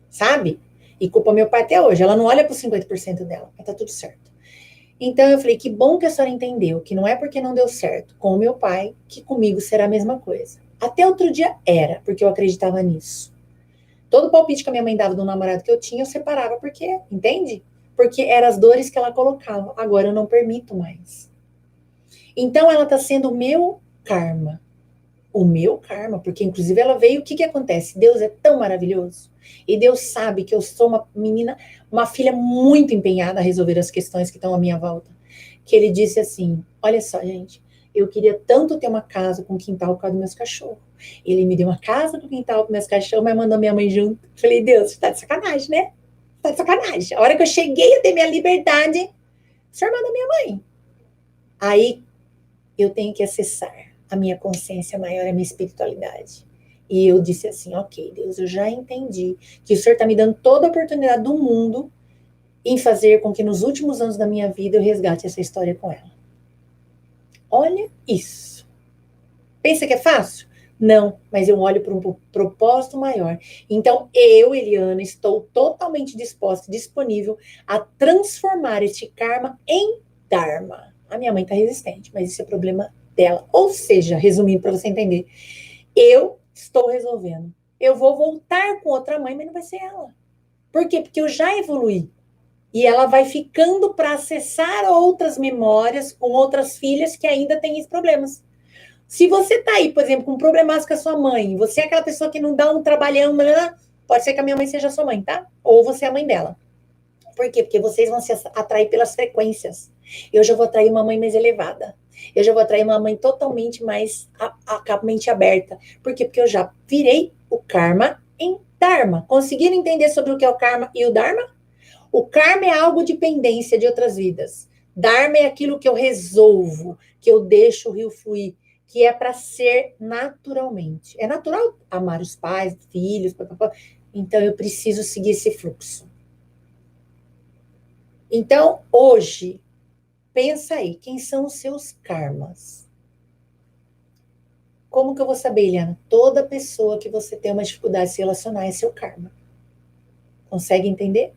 sabe? E culpa meu pai até hoje. Ela não olha pro 50% dela, mas tá tudo certo. Então eu falei, que bom que a senhora entendeu que não é porque não deu certo com o meu pai que comigo será a mesma coisa. Até outro dia era, porque eu acreditava nisso. Todo palpite que a minha mãe dava do namorado que eu tinha, eu separava, porque, entende? Porque eram as dores que ela colocava. Agora eu não permito mais. Então ela está sendo o meu karma. O meu karma, porque inclusive ela veio, o que acontece? Deus é tão maravilhoso. E Deus sabe que eu sou uma menina, uma filha muito empenhada a resolver as questões que estão à minha volta. Que ele disse assim, olha só, gente, eu queria tanto ter uma casa com quintal por causa dos meus cachorros. Ele me deu uma casa com quintal com meus cachorros, mas mandou minha mãe junto. Falei, Deus, você tá de sacanagem, né? Tá de sacanagem. A hora que eu cheguei a ter minha liberdade, o senhor mandou minha mãe. Aí eu tenho que acessar a minha consciência maior, a minha espiritualidade. E eu disse assim, ok, Deus, eu já entendi que o Senhor está me dando toda a oportunidade do mundo em fazer com que nos últimos anos da minha vida eu resgate essa história com ela. Olha isso. Pensa que é fácil? Não, mas eu olho para um propósito maior. Então, eu, Eliana, estou totalmente disposta e disponível a transformar este karma em dharma. A minha mãe está resistente, mas isso é problema dela. Ou seja, resumindo para você entender, eu estou resolvendo. Eu vou voltar com outra mãe, mas não vai ser ela. Por quê? Porque eu já evoluí. E ela vai ficando para acessar outras memórias com outras filhas que ainda têm esses problemas. Se você tá aí, por exemplo, com um problemaço com a sua mãe, você é aquela pessoa que não dá um trabalhão, pode ser que a minha mãe seja sua mãe, tá? Ou você é a mãe dela. Por quê? Porque vocês vão se atrair pelas frequências. Eu já vou atrair uma mãe mais elevada. Eu já vou atrair uma mãe totalmente mais a mente aberta. Por quê? Porque eu já virei o karma em dharma. Conseguiram entender sobre o que é o karma e o dharma? O karma é algo de pendência de outras vidas. Dharma é aquilo que eu resolvo, que eu deixo o rio fluir, que é para ser naturalmente. É natural amar os pais, filhos, papapá. Então eu preciso seguir esse fluxo. Então, hoje, pensa aí, quem são os seus karmas? Como que eu vou saber, Eliana? Toda pessoa que você tem uma dificuldade de se relacionar é seu karma. Consegue entender?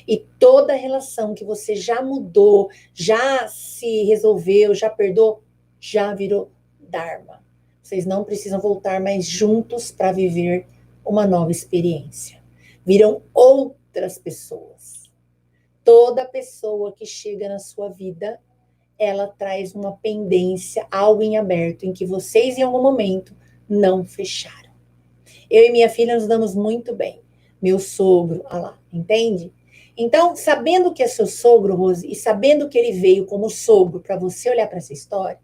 E toda relação que você já mudou, já se resolveu, já perdoou, já virou Dharma. Vocês não precisam voltar mais juntos para viver uma nova experiência. Viram outras pessoas. Toda pessoa que chega na sua vida, ela traz uma pendência, algo em aberto, em que vocês, em algum momento, não fecharam. Eu e minha filha nos damos muito bem. Meu sogro, olha lá, entende? Então, sabendo que é seu sogro, Rose, e sabendo que ele veio como sogro para você olhar para essa história,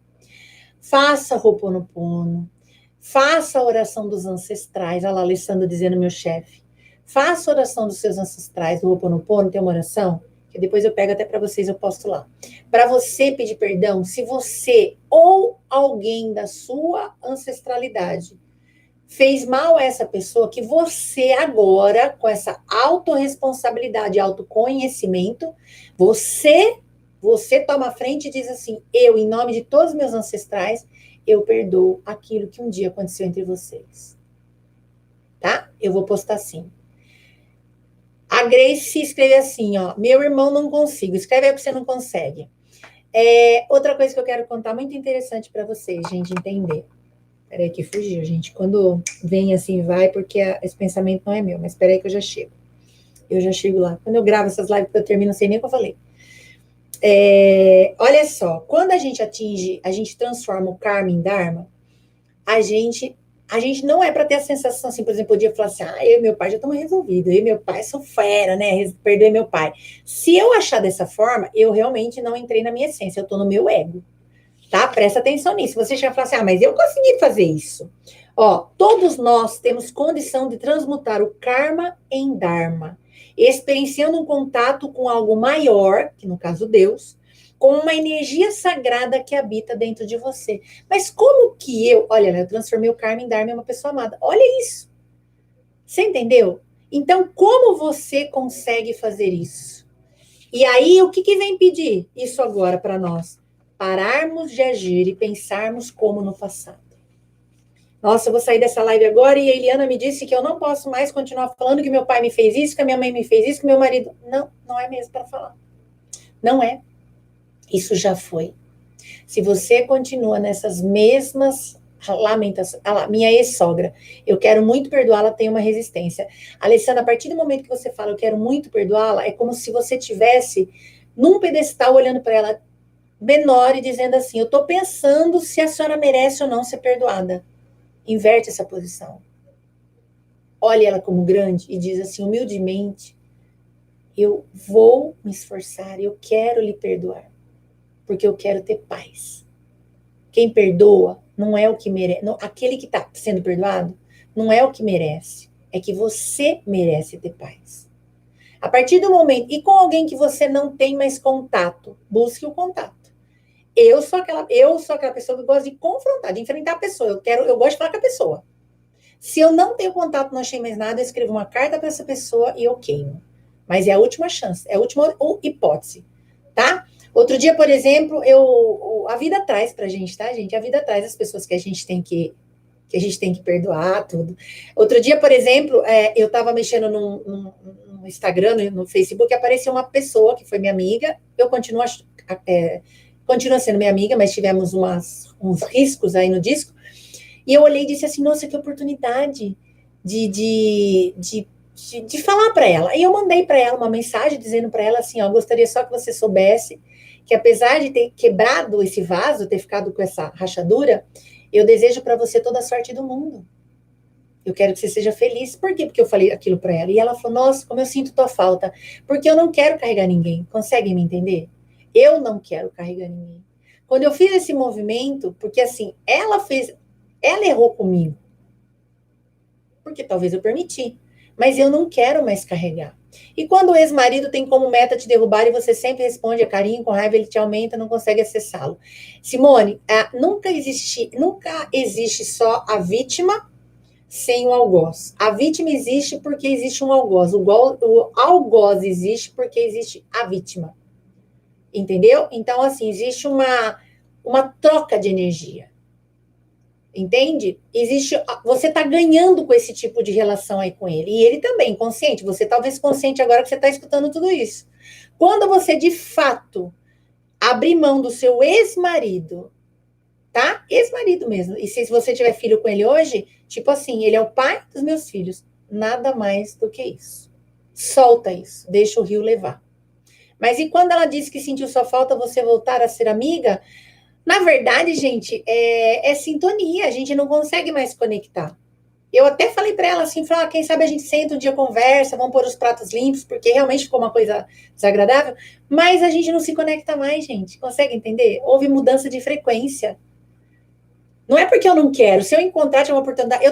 faça Ho'oponopono, faça a oração dos ancestrais. Olha lá, Alessandra dizendo, meu chefe. Faça a oração dos seus ancestrais do Ho'oponopono, tem uma oração, que depois eu pego até para vocês, eu posto lá. Para você pedir perdão, se você ou alguém da sua ancestralidade fez mal a essa pessoa, que você agora, com essa autorresponsabilidade, autoconhecimento, você toma a frente e diz assim, eu, em nome de todos os meus ancestrais, eu perdoo aquilo que um dia aconteceu entre vocês. Tá? Eu vou postar assim. A Grace escreve assim, ó, meu irmão não consigo. Escreve aí porque você não consegue. Outra coisa que eu quero contar muito interessante para vocês, gente, entender. Peraí que fugiu, gente. Quando vem assim, vai, porque esse pensamento não é meu. Mas peraí que eu já chego. Eu já chego lá. Quando eu gravo essas lives, que eu termino, não sei nem o que eu falei. Olha só. Quando a gente transforma o karma em dharma, a gente não é para ter a sensação assim, por exemplo, eu podia falar assim, eu e meu pai já estamos resolvidos. Eu e meu pai sou fera, né? Perdoei meu pai. Se eu achar dessa forma, eu realmente não entrei na minha essência. Eu estou no meu ego. Tá? Presta atenção nisso. Você já fala assim, mas eu consegui fazer isso. Ó, todos nós temos condição de transmutar o karma em dharma, experienciando um contato com algo maior, que no caso Deus, com uma energia sagrada que habita dentro de você. Mas como que olha, eu transformei o karma em dharma em uma pessoa amada. Olha isso. Você entendeu? Então, como você consegue fazer isso? E aí, o que vem pedir isso agora para nós? Pararmos de agir e pensarmos como no passado. Nossa, eu vou sair dessa live agora e a Eliana me disse que eu não posso mais continuar falando que meu pai me fez isso, que a minha mãe me fez isso, que meu marido... Não, não é mesmo para falar. Não é. Isso já foi. Se você continua nessas mesmas lamentações... minha ex-sogra, eu quero muito perdoá-la, tem uma resistência. Alessandra, a partir do momento que você fala eu quero muito perdoá-la, é como se você tivesse num pedestal olhando para ela menor e dizendo assim, eu estou pensando se a senhora merece ou não ser perdoada. Inverte essa posição. Olha ela como grande e diz assim, humildemente, eu vou me esforçar, eu quero lhe perdoar, porque eu quero ter paz. Quem perdoa não é o que merece, aquele que está sendo perdoado não é o que merece, é que você merece ter paz. A partir do momento, e com alguém que você não tem mais contato, busque o contato. Eu sou aquela pessoa que gosta de confrontar, de enfrentar a pessoa. Eu gosto de falar com a pessoa. Se eu não tenho contato, não achei mais nada, eu escrevo uma carta para essa pessoa e eu queimo. Mas é a última chance, é a última hipótese, tá? Outro dia, por exemplo, a vida traz pra gente, tá, gente? A vida traz as pessoas que a gente tem que perdoar, tudo. Outro dia, por exemplo, eu estava mexendo no Instagram, no Facebook, apareceu uma pessoa que foi minha amiga, eu continua sendo minha amiga, mas tivemos uns riscos aí no disco. E eu olhei e disse assim, nossa, que oportunidade de falar para ela. E eu mandei para ela uma mensagem dizendo para ela assim, ó, gostaria só que você soubesse que apesar de ter quebrado esse vaso, ter ficado com essa rachadura, eu desejo para você toda a sorte do mundo. Eu quero que você seja feliz. Por quê? Porque eu falei aquilo para ela. E ela falou, nossa, como eu sinto tua falta. Porque eu não quero carregar ninguém. Conseguem me entender? Eu não quero carregar ninguém. Quando eu fiz esse movimento, porque assim, ela errou comigo. Porque talvez eu permiti. Mas eu não quero mais carregar. E quando o ex-marido tem como meta te derrubar e você sempre responde a carinho, com raiva, ele te aumenta, não consegue acessá-lo. Simone, nunca existe só a vítima sem o algoz. A vítima existe porque existe um algoz. O algoz existe porque existe a vítima. Entendeu? Então, assim, existe uma troca de energia. Entende? Você está ganhando com esse tipo de relação aí com ele. E ele também, consciente. Você talvez consciente agora que você está escutando tudo isso. Quando você, de fato, abrir mão do seu ex-marido, tá? Ex-marido mesmo. E se você tiver filho com ele hoje, tipo assim, ele é o pai dos meus filhos. Nada mais do que isso. Solta isso. Deixa o rio levar. Mas e quando ela disse que sentiu sua falta, você voltar a ser amiga? Na verdade, gente, é sintonia, a gente não consegue mais conectar. Eu até falei para ela assim, quem sabe a gente senta um dia, conversa, vamos pôr os pratos limpos, porque realmente ficou uma coisa desagradável, mas a gente não se conecta mais, gente. Consegue entender? Houve mudança de frequência. Não é porque eu não quero, se eu encontrar de uma oportunidade,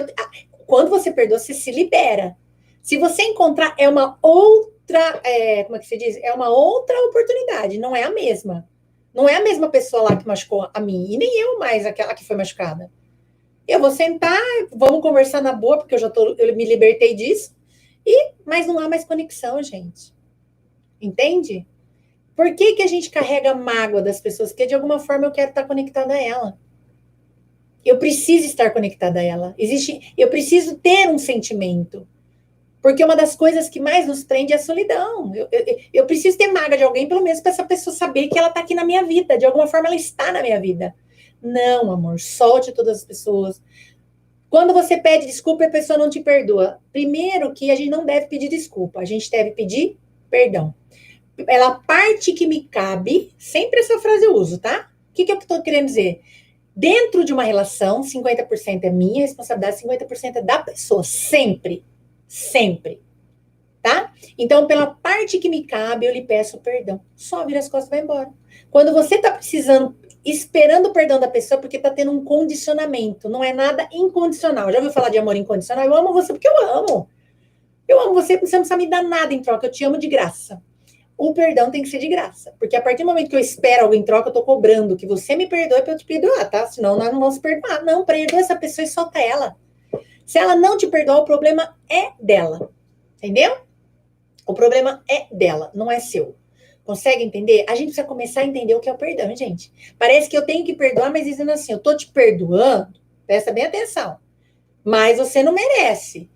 quando você perdoa, você se libera. Se você encontrar, é uma outra, como é que se diz? É uma outra oportunidade, não é a mesma. Não é a mesma pessoa lá que machucou a mim, e nem eu mais, aquela que foi machucada. Eu vou sentar, vamos conversar na boa, porque eu me libertei disso, mas não há mais conexão, gente. Entende? Por que a gente carrega a mágoa das pessoas? Porque de alguma forma eu quero estar conectada a ela. Eu preciso estar conectada a ela. Eu preciso ter um sentimento. Porque uma das coisas que mais nos prende é a solidão. Eu preciso ter mágoa de alguém, pelo menos para essa pessoa saber que ela está aqui na minha vida. De alguma forma, ela está na minha vida. Não, amor, solte todas as pessoas. Quando você pede desculpa e a pessoa não te perdoa, primeiro que a gente não deve pedir desculpa, a gente deve pedir perdão. Pela parte que me cabe, sempre essa frase eu uso, tá? O que eu estou querendo dizer? Dentro de uma relação, 50% é minha responsabilidade, 50% é da pessoa, sempre. Sempre. Tá? Então, pela parte que me cabe, eu lhe peço perdão. Só vira as costas e vai embora. Quando você tá precisando, esperando o perdão da pessoa, porque tá tendo um condicionamento, não é nada incondicional. Já ouviu falar de amor incondicional? Eu amo você porque eu amo. Eu amo você, você não precisa me dar nada em troca, eu te amo de graça. O perdão tem que ser de graça, porque a partir do momento que eu espero algo em troca, eu tô cobrando que você me perdoe para eu te perdoar, tá? Senão nós não vamos perdoar. Não, perdoa essa pessoa e solta ela. Se ela não te perdoar, o problema é dela. Entendeu? O problema é dela, não é seu. Consegue entender? A gente precisa começar a entender o que é o perdão, gente. Parece que eu tenho que perdoar, mas dizendo assim, eu tô te perdoando, presta bem atenção, mas você não merece.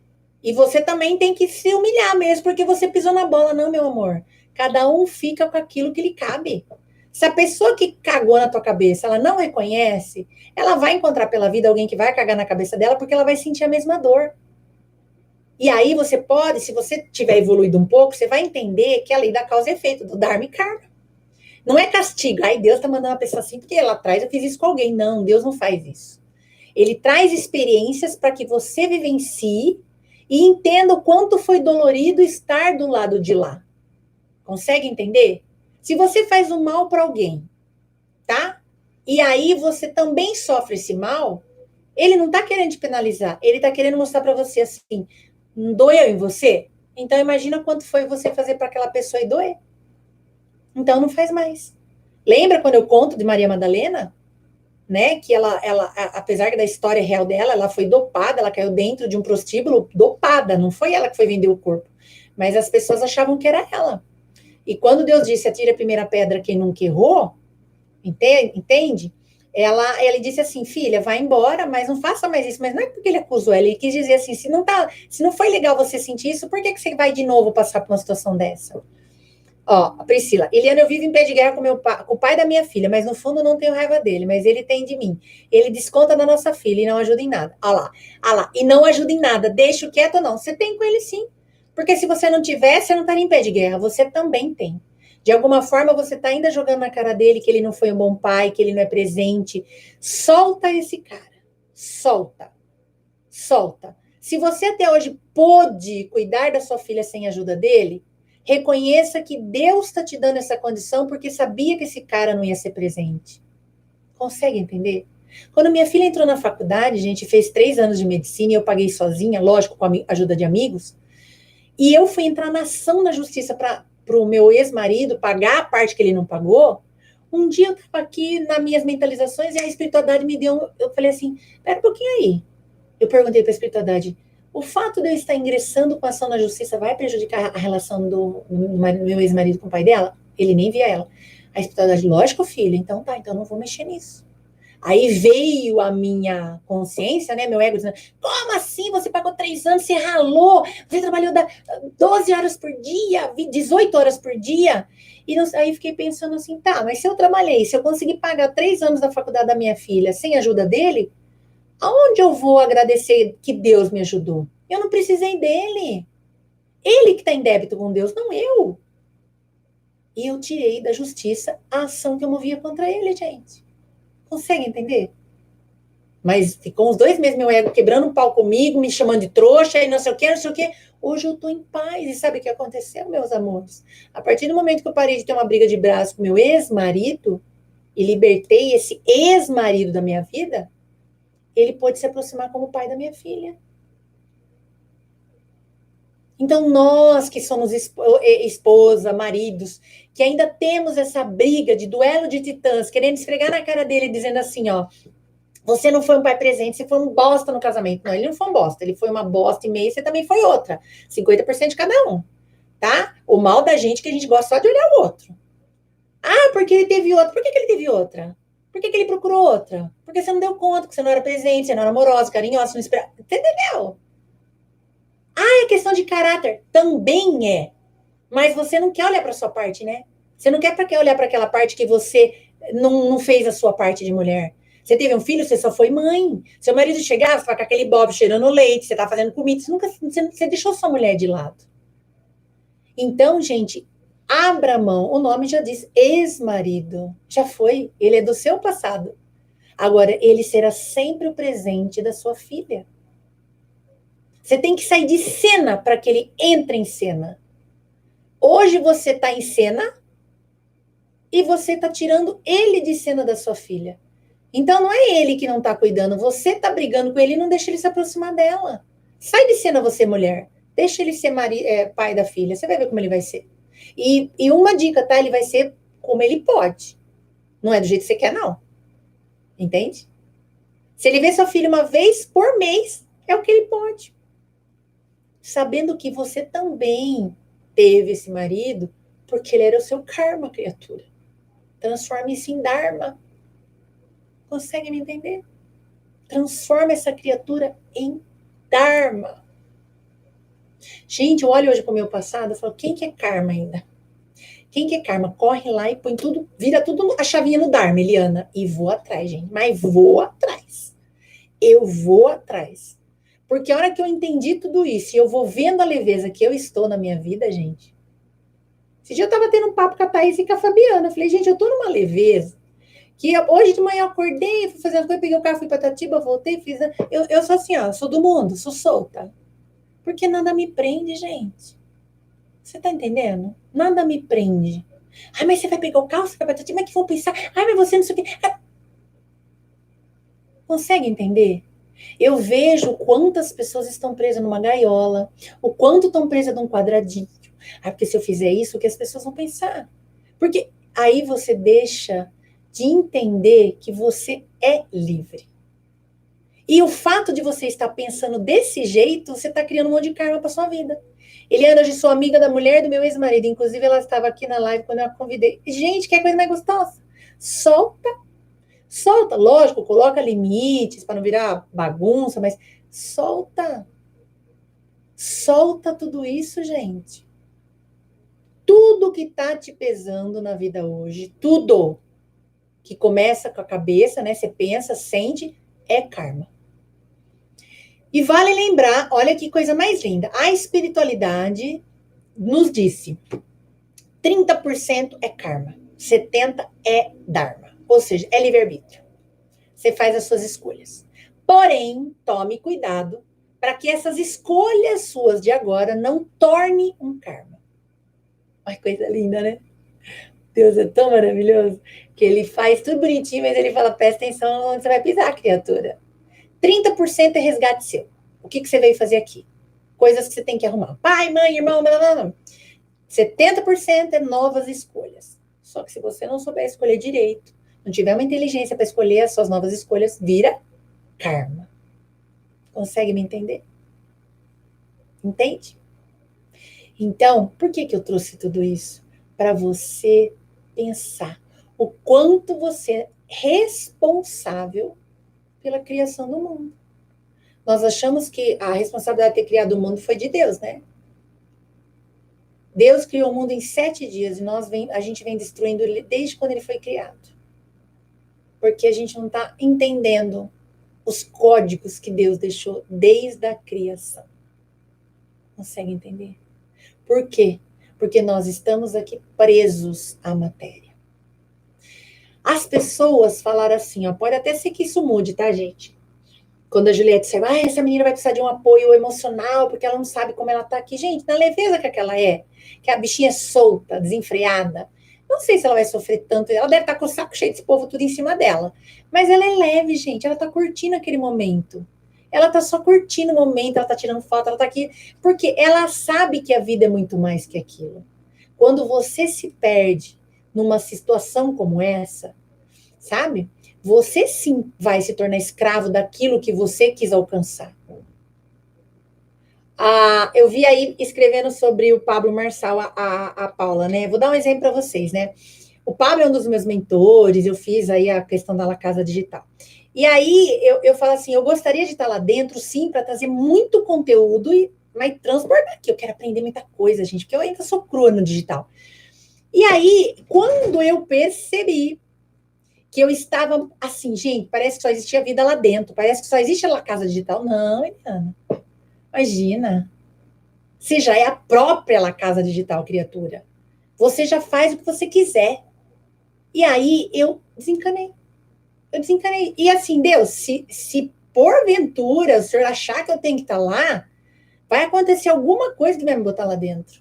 E você também tem que se humilhar mesmo, porque você pisou na bola. Não, meu amor. Cada um fica com aquilo que lhe cabe. Se a pessoa que cagou na tua cabeça, ela não reconhece, ela vai encontrar pela vida alguém que vai cagar na cabeça dela, porque ela vai sentir a mesma dor. E aí você pode, se você tiver evoluído um pouco, você vai entender que a lei da causa e efeito, do Dharma e Karma. Não é castigo. Aí Deus está mandando uma pessoa assim, porque lá atrás eu fiz isso com alguém. Não, Deus não faz isso. Ele traz experiências para que você vivencie e entenda o quanto foi dolorido estar do lado de lá. Consegue entender? Se você faz um mal para alguém, tá? E aí você também sofre esse mal, ele não está querendo te penalizar, ele está querendo mostrar para você assim, doeu em você? Então imagina quanto foi você fazer para aquela pessoa e doer. Então não faz mais. Lembra quando eu conto de Maria Madalena? Né, que ela, apesar da história real dela, ela foi dopada, ela caiu dentro de um prostíbulo dopada, não foi ela que foi vender o corpo, mas as pessoas achavam que era ela. E quando Deus disse, atire a primeira pedra quem nunca errou, entende? Ele disse assim, filha, vai embora, mas não faça mais isso. Mas não é porque ele acusou ela, ele quis dizer assim, se não foi legal você sentir isso, por que você vai de novo passar por uma situação dessa? Ó, a Priscila, Eliana, eu vivo em pé de guerra com o pai da minha filha, mas no fundo não tenho raiva dele, mas ele tem de mim. Ele desconta da nossa filha e não ajuda em nada. Ah lá, e não ajuda em nada, deixa quieto ou não. Você tem com ele sim. Porque se você não tivesse, você não estaria em pé de guerra, você também tem. De alguma forma, você está ainda jogando na cara dele que ele não foi um bom pai, que ele não é presente. Solta esse cara. Solta. Solta. Se você até hoje pôde cuidar da sua filha sem a ajuda dele, reconheça que Deus está te dando essa condição porque sabia que esse cara não ia ser presente. Consegue entender? Quando minha filha entrou na faculdade, a gente fez 3 anos de medicina e eu paguei sozinha, lógico, com a ajuda de amigos. e eu fui entrar na ação na justiça para o meu ex-marido pagar a parte que ele não pagou. Um dia eu estava aqui nas minhas mentalizações e a espiritualidade me deu. Eu falei assim: pera um pouquinho aí. Eu perguntei para a espiritualidade: o fato de eu estar ingressando com a ação na justiça vai prejudicar a relação do meu ex-marido com o pai dela? Ele nem via ela. A espiritualidade, lógico, filho, então tá, então eu não vou mexer nisso. Aí veio a minha consciência, né, meu ego, dizendo: como assim? Você pagou 3 anos, você ralou, você trabalhou 12 horas por dia, 18 horas por dia. E aí fiquei pensando assim: tá, mas se eu trabalhei, se eu conseguir pagar 3 anos da faculdade da minha filha sem a ajuda dele, aonde eu vou agradecer que Deus me ajudou? Eu não precisei dele. Ele que está em débito com Deus, não eu. E eu tirei da justiça a ação que eu movia contra ele, gente. Consegue entender? Mas ficou uns 2 meses meu ego quebrando um pau comigo, me chamando de trouxa e não sei o que, não sei o que. Hoje eu tô em paz. E sabe o que aconteceu, meus amores? A partir do momento que eu parei de ter uma briga de braço com meu ex-marido e libertei esse ex-marido da minha vida, ele pôde se aproximar como pai da minha filha. Então, nós que somos esposa, maridos, que ainda temos essa briga de duelo de titãs, querendo esfregar na cara dele, dizendo assim, ó: você não foi um pai presente, você foi um bosta no casamento. Não, ele não foi um bosta, ele foi uma bosta e meia, você também foi outra. 50% de cada um, tá? O mal da gente é que a gente gosta só de olhar o outro. Ah, porque ele teve outra. Por que ele teve outra? Por que ele procurou outra? Porque você não deu conta, que você não era presente, você não era amorosa, carinhosa, não esperava. Entendeu? Ah, é questão de caráter. Também é. Mas você não quer olhar para sua parte, né? Você não quer olhar para aquela parte que você não fez a sua parte de mulher. Você teve um filho, você só foi mãe. Seu marido chegava, você tá com aquele bob cheirando leite, você tá fazendo comida, você deixou sua mulher de lado. Então, gente, abra mão. O nome já diz ex-marido. Já foi. Ele é do seu passado. Agora, ele será sempre o presente da sua filha. Você tem que sair de cena para que ele entre em cena. Hoje você está em cena e você está tirando ele de cena da sua filha. Então não é ele que não está cuidando, você está brigando com ele e não deixa ele se aproximar dela. Sai de cena você, mulher. Deixa ele ser pai da filha, você vai ver como ele vai ser. E uma dica, tá? Ele vai ser como ele pode. Não é do jeito que você quer, não. Entende? Se ele vê sua filha uma vez por mês, é o que ele pode. Sabendo que você também teve esse marido porque ele era o seu karma, criatura. Transforme isso em dharma. Consegue me entender? Transforma essa criatura em dharma. Gente, eu olho hoje para o meu passado e falo: quem que é karma ainda? Quem que é karma? Corre lá e põe tudo, vira tudo a chavinha no dharma, Eliana. E vou atrás, gente. Mas vou atrás. Eu vou atrás. Porque a hora que eu entendi tudo isso e eu vou vendo a leveza que eu estou na minha vida, gente. Esse dia eu tava tendo um papo com a Thaís e com a Fabiana. Eu falei: gente, eu tô numa leveza que hoje de manhã eu acordei, fui fazer as coisas, peguei o carro, fui pra Tatiba, voltei, fiz. Eu sou assim, ó, sou do mundo, sou solta. Porque nada me prende, gente. Você tá entendendo? Nada me prende. Ai, mas você vai pegar o carro, você vai pra Tatiba, mas que vão pensar? Ai, mas você não sei o quê. Consegue entender? Eu vejo quantas pessoas estão presas numa gaiola, o quanto estão presas num quadradinho. Ah, porque se eu fizer isso, o que as pessoas vão pensar? Porque aí você deixa de entender que você é livre. E o fato de você estar pensando desse jeito, você está criando um monte de karma para sua vida. Eliana, hoje sou amiga da mulher do meu ex-marido. Inclusive, ela estava aqui na live quando eu a convidei. Gente, que coisa mais gostosa. Solta. Solta. Lógico, coloca limites para não virar bagunça, mas solta. Solta tudo isso, gente. Tudo que está te pesando na vida hoje, tudo que começa com a cabeça, né? Você pensa, sente, é karma. E vale lembrar, olha que coisa mais linda, a espiritualidade nos disse: 30% é karma, 70% é dharma, ou seja, é livre-arbítrio. Você faz as suas escolhas. Porém, tome cuidado para que essas escolhas suas de agora não tornem um karma. Olha que coisa linda, né? Deus é tão maravilhoso que ele faz tudo bonitinho, mas ele fala: presta atenção onde você vai pisar, criatura. 30% é resgate seu. O que você veio fazer aqui? coisas que você tem que arrumar. Pai, mãe, irmão, blá, blá, blá. 70% é novas escolhas. Só que se você não souber escolher direito, não tiver uma inteligência para escolher as suas novas escolhas, vira karma. Consegue me entender? Entende? Então, por que eu trouxe tudo isso? Para você pensar o quanto você é responsável pela criação do mundo. Nós achamos que a responsabilidade de ter criado o mundo foi de Deus, né? Deus criou o mundo em 7 dias e a gente vem destruindo ele desde quando ele foi criado. Porque a gente não está entendendo os códigos que Deus deixou desde a criação. Consegue entender? Por quê? Porque nós estamos aqui presos à matéria. As pessoas falaram assim, ó, pode até ser que isso mude, tá, gente? Quando a Juliette disse, essa menina vai precisar de um apoio emocional, porque ela não sabe como ela tá aqui. Gente, na leveza que aquela é, que a bichinha é solta, desenfreada, não sei se ela vai sofrer tanto. Ela deve estar com o saco cheio desse povo tudo em cima dela. Mas ela é leve, gente. Ela tá curtindo aquele momento. Ela tá só curtindo o momento, ela tá tirando foto, ela tá aqui. Porque ela sabe que a vida é muito mais que aquilo. Quando você se perde numa situação como essa, sabe? Você sim vai se tornar escravo daquilo que você quis alcançar. Eu vi aí escrevendo sobre o Pablo Marçal, a Paula, né? Vou dar um exemplo para vocês, né? O Pablo é um dos meus mentores, eu fiz aí a questão da La Casa Digital. E aí eu falo assim, eu gostaria de estar lá dentro, sim, para trazer muito conteúdo, mas transbordar aqui. Eu quero aprender muita coisa, gente, porque eu ainda sou crua no digital. E aí, quando eu percebi que eu estava assim, gente, parece que só existia vida lá dentro, parece que só existe a casa digital. Não, Eliana, imagina. Você já é a própria La Casa Digital, criatura. Você já faz o que você quiser. E aí eu desencanei. E assim, Deus, se porventura o senhor achar que eu tenho que estar lá, vai acontecer alguma coisa que vai me botar lá dentro.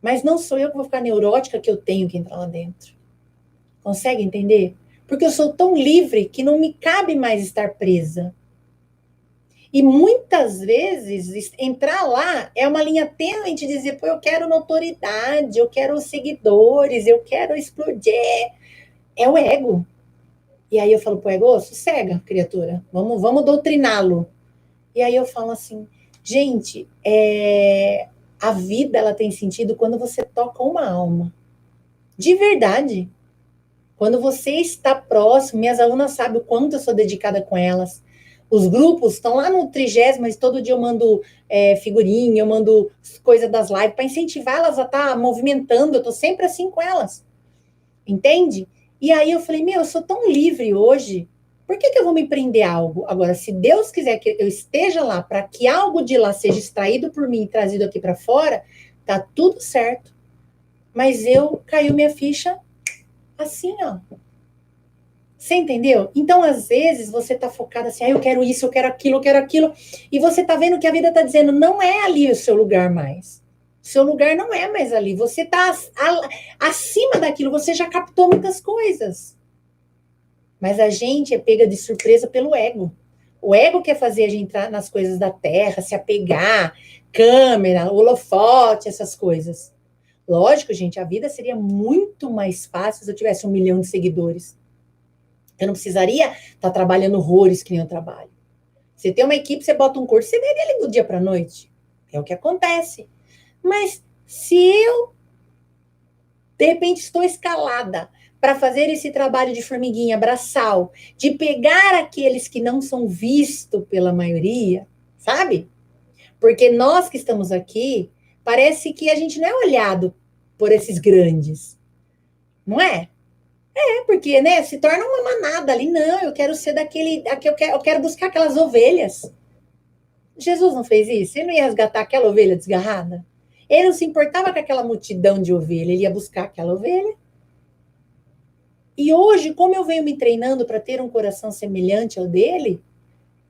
Mas não sou eu que vou ficar neurótica que eu tenho que entrar lá dentro. Consegue entender? Porque eu sou tão livre que não me cabe mais estar presa. E muitas vezes entrar lá é uma linha tênue de dizer, pô, eu quero notoriedade, eu quero seguidores, eu quero explodir. É o ego. E aí eu falo pro ego, sossega, criatura, vamos doutriná-lo. E aí eu falo assim, gente, a vida ela tem sentido quando você toca uma alma. De verdade. Quando você está próximo, minhas alunas sabem o quanto eu sou dedicada com elas. Os grupos estão lá no 30º, mas todo dia eu mando figurinha, eu mando coisa das lives para incentivar elas a estar movimentando. Eu estou sempre assim com elas. Entende? E aí eu falei, eu sou tão livre hoje, por que eu vou me prender a algo? Agora, se Deus quiser que eu esteja lá para que algo de lá seja extraído por mim e trazido aqui para fora, tá tudo certo. Mas caiu minha ficha assim, ó. Você entendeu? Então, às vezes, você tá focado assim, eu quero isso, eu quero aquilo, e você tá vendo que a vida tá dizendo, não é ali o seu lugar mais. O seu lugar não é mais ali. Você tá acima daquilo, você já captou muitas coisas. Mas a gente é pega de surpresa pelo ego. O ego quer fazer a gente entrar nas coisas da terra, se apegar, câmera, holofote, essas coisas. Lógico, gente, a vida seria muito mais fácil se eu tivesse 1 milhão de seguidores. Eu não precisaria estar trabalhando horrores que nem eu trabalho. Você tem uma equipe, você bota um curso, você vê ele do dia para a noite. É o que acontece. Mas se eu, de repente, estou escalada para fazer esse trabalho de formiguinha, braçal, de pegar aqueles que não são vistos pela maioria, sabe? Porque nós que estamos aqui, parece que a gente não é olhado por esses grandes. Não é? Porque, né, se torna uma manada ali. Não, eu quero ser eu quero buscar aquelas ovelhas. Jesus não fez isso? Ele não ia resgatar aquela ovelha desgarrada? Ele não se importava com aquela multidão de ovelha, ele ia buscar aquela ovelha. E hoje, como eu venho me treinando para ter um coração semelhante ao dele,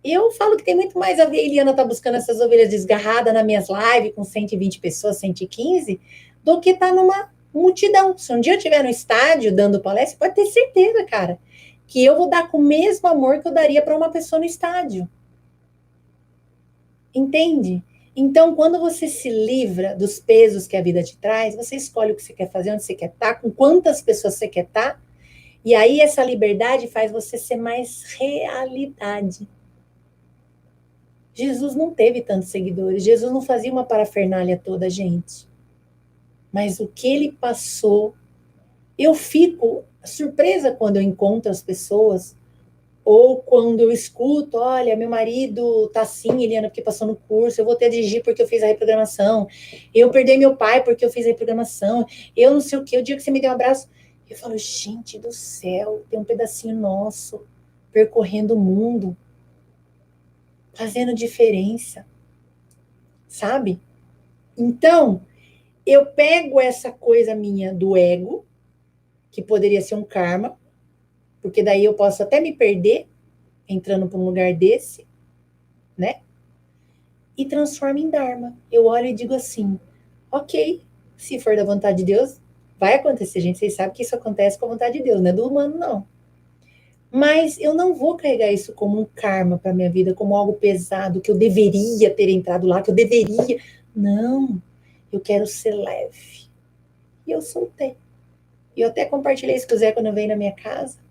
eu falo que tem muito mais a ver. A Eliana tá buscando essas ovelhas desgarradas nas minhas lives com 120 pessoas, 115, do que tá numa multidão. Se um dia eu estiver no estádio dando palestra, pode ter certeza, cara, que eu vou dar com o mesmo amor que eu daria para uma pessoa no estádio. Entende? Então, quando você se livra dos pesos que a vida te traz, você escolhe o que você quer fazer, onde você quer estar, com quantas pessoas você quer estar, e aí essa liberdade faz você ser mais realidade. Jesus não teve tantos seguidores, Jesus não fazia uma parafernália toda, gente. Mas o que ele passou, eu fico surpresa quando eu encontro as pessoas, ou quando eu escuto, olha, meu marido tá assim, Eliana, porque passou no curso, eu vou ter de dirigir porque eu fiz a reprogramação, eu perdi meu pai porque eu fiz a reprogramação, eu não sei o que, o dia que você me deu um abraço, eu falo, gente do céu, tem um pedacinho nosso percorrendo o mundo, fazendo diferença, sabe? Então, eu pego essa coisa minha do ego, que poderia ser um karma, porque daí eu posso até me perder entrando para um lugar desse, né? E transformo em Dharma. Eu olho e digo assim: ok, se for da vontade de Deus, vai acontecer, gente. Vocês sabem que isso acontece com a vontade de Deus, não é do humano, não. Mas eu não vou carregar isso como um karma para minha vida, como algo pesado, que eu deveria ter entrado lá, que eu deveria. Não, eu quero ser leve. E eu soltei. E eu até compartilhei isso com o Zé quando eu veio na minha casa.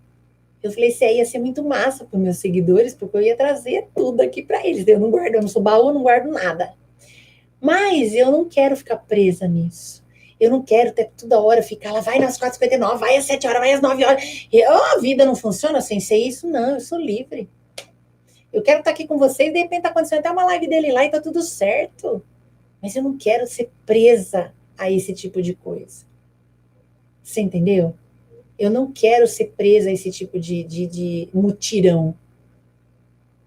Eu falei, isso aí ia ser muito massa para os meus seguidores, porque eu ia trazer tudo aqui para eles. Eu não guardo, eu não sou baú, eu não guardo nada. Mas eu não quero ficar presa nisso. Eu não quero ter toda hora ficar lá, vai nas 4h59, vai às 7 horas, vai às 9 horas. A vida não funciona sem ser isso? Não, eu sou livre. Eu quero estar aqui com vocês, de repente está acontecendo até uma live dele lá e tá tudo certo. Mas eu não quero ser presa a esse tipo de coisa. Você entendeu? Eu não quero ser presa a esse tipo de mutirão.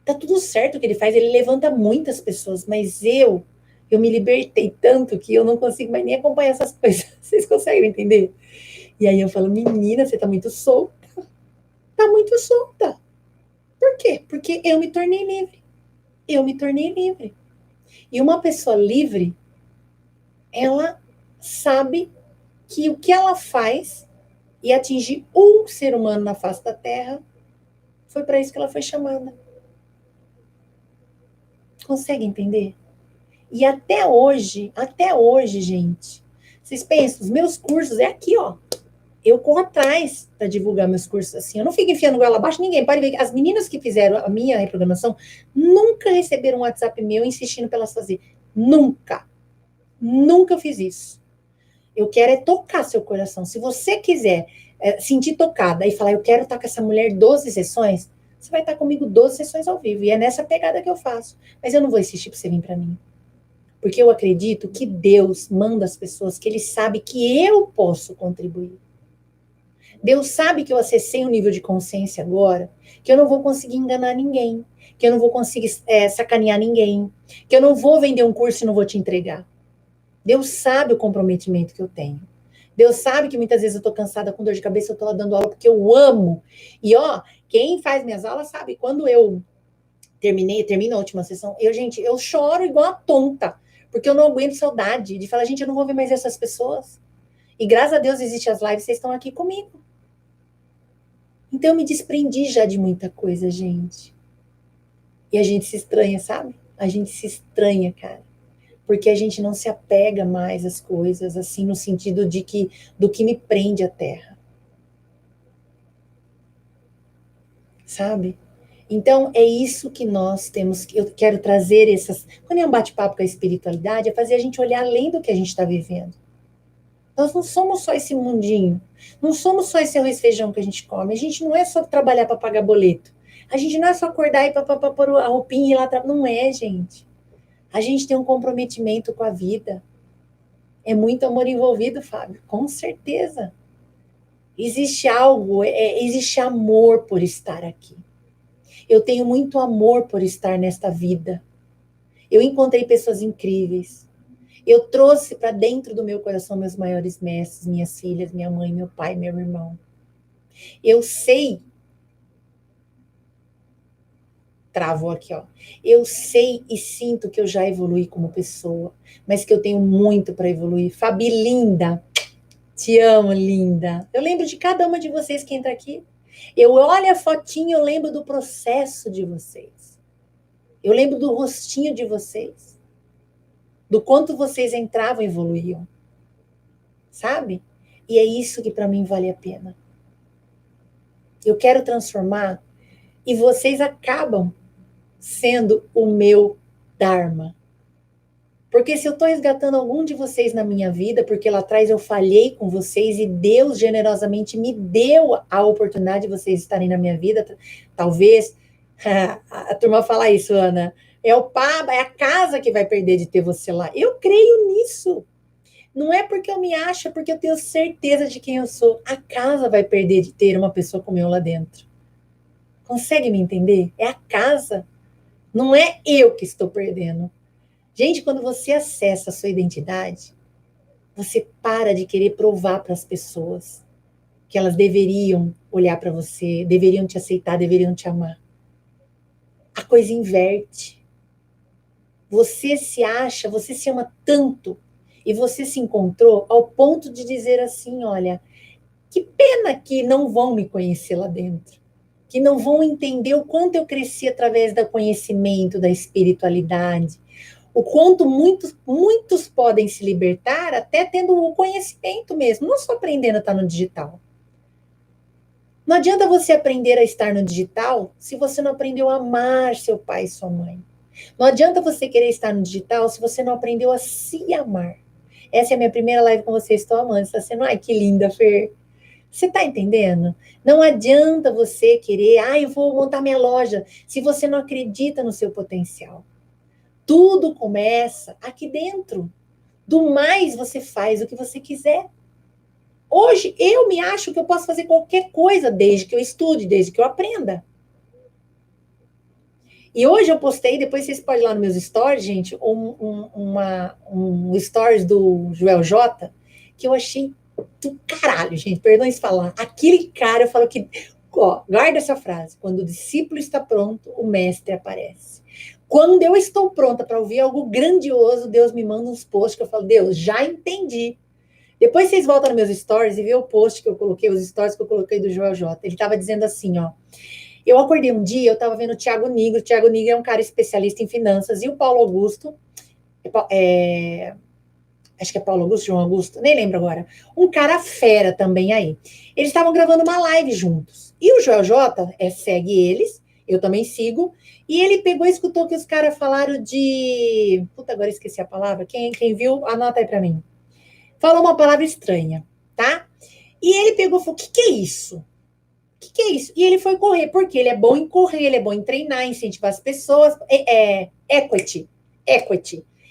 Tá tudo certo o que ele faz, ele levanta muitas pessoas, mas eu me libertei tanto que eu não consigo mais nem acompanhar essas coisas. Vocês conseguem entender? E aí eu falo, menina, você tá muito solta. Tá muito solta. Por quê? Porque eu me tornei livre. Eu me tornei livre. E uma pessoa livre, ela sabe que o que ela faz e atingir um ser humano na face da Terra foi para isso que ela foi chamada. Consegue entender? E até hoje, gente, vocês pensam, os meus cursos é aqui, ó. Eu corro atrás para divulgar meus cursos assim. Eu não fico enfiando goela abaixo ninguém. Pode ver que as meninas que fizeram a minha reprogramação nunca receberam um WhatsApp meu insistindo para elas fazer. Nunca. Nunca eu fiz isso. Eu quero é tocar seu coração. Se você quiser sentir tocada e falar, eu quero estar com essa mulher 12 sessões, você vai estar comigo 12 sessões ao vivo. E é nessa pegada que eu faço. Mas eu não vou insistir para você vir para mim. Porque eu acredito que Deus manda as pessoas que Ele sabe que eu posso contribuir. Deus sabe que eu acessei um nível de consciência agora, que eu não vou conseguir enganar ninguém, que eu não vou conseguir sacanear ninguém, que eu não vou vender um curso e não vou te entregar. Deus sabe o comprometimento que eu tenho. Deus sabe que muitas vezes eu tô cansada, com dor de cabeça, eu tô lá dando aula porque eu amo. E ó, quem faz minhas aulas sabe, quando eu termino a última sessão, gente, eu choro igual a tonta, porque eu não aguento saudade de falar, gente, eu não vou ver mais essas pessoas. E graças a Deus existem as lives, vocês estão aqui comigo. Então eu me desprendi já de muita coisa, gente. E a gente se estranha, sabe? A gente se estranha, cara. Porque a gente não se apega mais às coisas, assim, no sentido de que do que me prende à terra. Sabe? Então, é isso que nós temos, eu quero trazer essas. Quando é um bate-papo com a espiritualidade, é fazer a gente olhar além do que a gente está vivendo. Nós não somos só esse mundinho, não somos só esse arroz e feijão que a gente come. A gente não é só trabalhar para pagar boleto. A gente não é só acordar e para pôr a roupinha e ir lá. Não é, gente. A gente tem um comprometimento com a vida. É muito amor envolvido, Fábio, com certeza. Existe algo, existe amor por estar aqui. Eu tenho muito amor por estar nesta vida. Eu encontrei pessoas incríveis. Eu trouxe para dentro do meu coração meus maiores mestres, minhas filhas, minha mãe, meu pai, meu irmão. Eu sei, travou aqui, ó. Eu sei e sinto que eu já evolui como pessoa, mas que eu tenho muito para evoluir. Fabi, linda, te amo, linda. Eu lembro de cada uma de vocês que entra aqui. Eu olho a fotinha, eu lembro do processo de vocês. Eu lembro do rostinho de vocês. do quanto vocês entravam e evoluíam. Sabe? E é isso que para mim vale a pena. Eu quero transformar e vocês acabam sendo o meu Dharma. Porque se eu estou resgatando algum de vocês na minha vida, porque lá atrás eu falhei com vocês e Deus generosamente me deu a oportunidade de vocês estarem na minha vida, talvez a turma fala isso, Ana, é a casa que vai perder de ter você lá. Eu creio nisso. Não é porque eu me acho, é porque eu tenho certeza de quem eu sou. A casa vai perder de ter uma pessoa como eu lá dentro. Consegue me entender? É a casa. Não é eu que estou perdendo. Gente, quando você acessa a sua identidade, você para de querer provar para as pessoas que elas deveriam olhar para você, deveriam te aceitar, deveriam te amar. A coisa inverte. Você se acha, você se ama tanto e você se encontrou ao ponto de dizer assim, olha, que pena que não vão me conhecer lá dentro, que não vão entender o quanto eu cresci através do conhecimento, da espiritualidade, o quanto muitos podem se libertar até tendo o conhecimento mesmo, não só aprendendo a estar no digital. Não adianta você aprender a estar no digital se você não aprendeu a amar seu pai e sua mãe. Não adianta você querer estar no digital se você não aprendeu a se amar. Essa é a minha primeira live com você, estou amando. Está sendo, ai, que linda, Fer. Você está entendendo? Não adianta você querer, eu vou montar minha loja, se você não acredita no seu potencial. Tudo começa aqui dentro. Do mais você faz o que você quiser. Hoje eu me acho que eu posso fazer qualquer coisa desde que eu estude, desde que eu aprenda. E hoje eu postei, depois vocês podem ir lá nos meus stories, gente, um stories do Joel J, que eu achei do caralho, gente, perdoem se falar. Aquele cara, eu falo que, ó, guarda essa frase, quando o discípulo está pronto, o mestre aparece. Quando eu estou pronta para ouvir algo grandioso, Deus me manda uns posts que eu falo, Deus, já entendi. Depois vocês voltam nos meus stories e vê o post que eu coloquei, os stories que eu coloquei do Joel J. Ele estava dizendo assim, ó, eu acordei um dia, eu estava vendo o Thiago Nigro. O Thiago Nigro é um cara especialista em finanças. E o Paulo Augusto, acho que é Paulo Augusto, João Augusto, nem lembro agora. Um cara fera também aí. Eles estavam gravando uma live juntos. E o Joel J segue eles, eu também sigo. E ele pegou e escutou que os caras falaram de... Puta, agora esqueci a palavra. Quem viu, anota aí pra mim. Falou uma palavra estranha, tá? E ele pegou e falou, o que é isso? O que é isso? E ele foi correr, porque ele é bom em correr, ele é bom em treinar, incentivar as pessoas. Equity.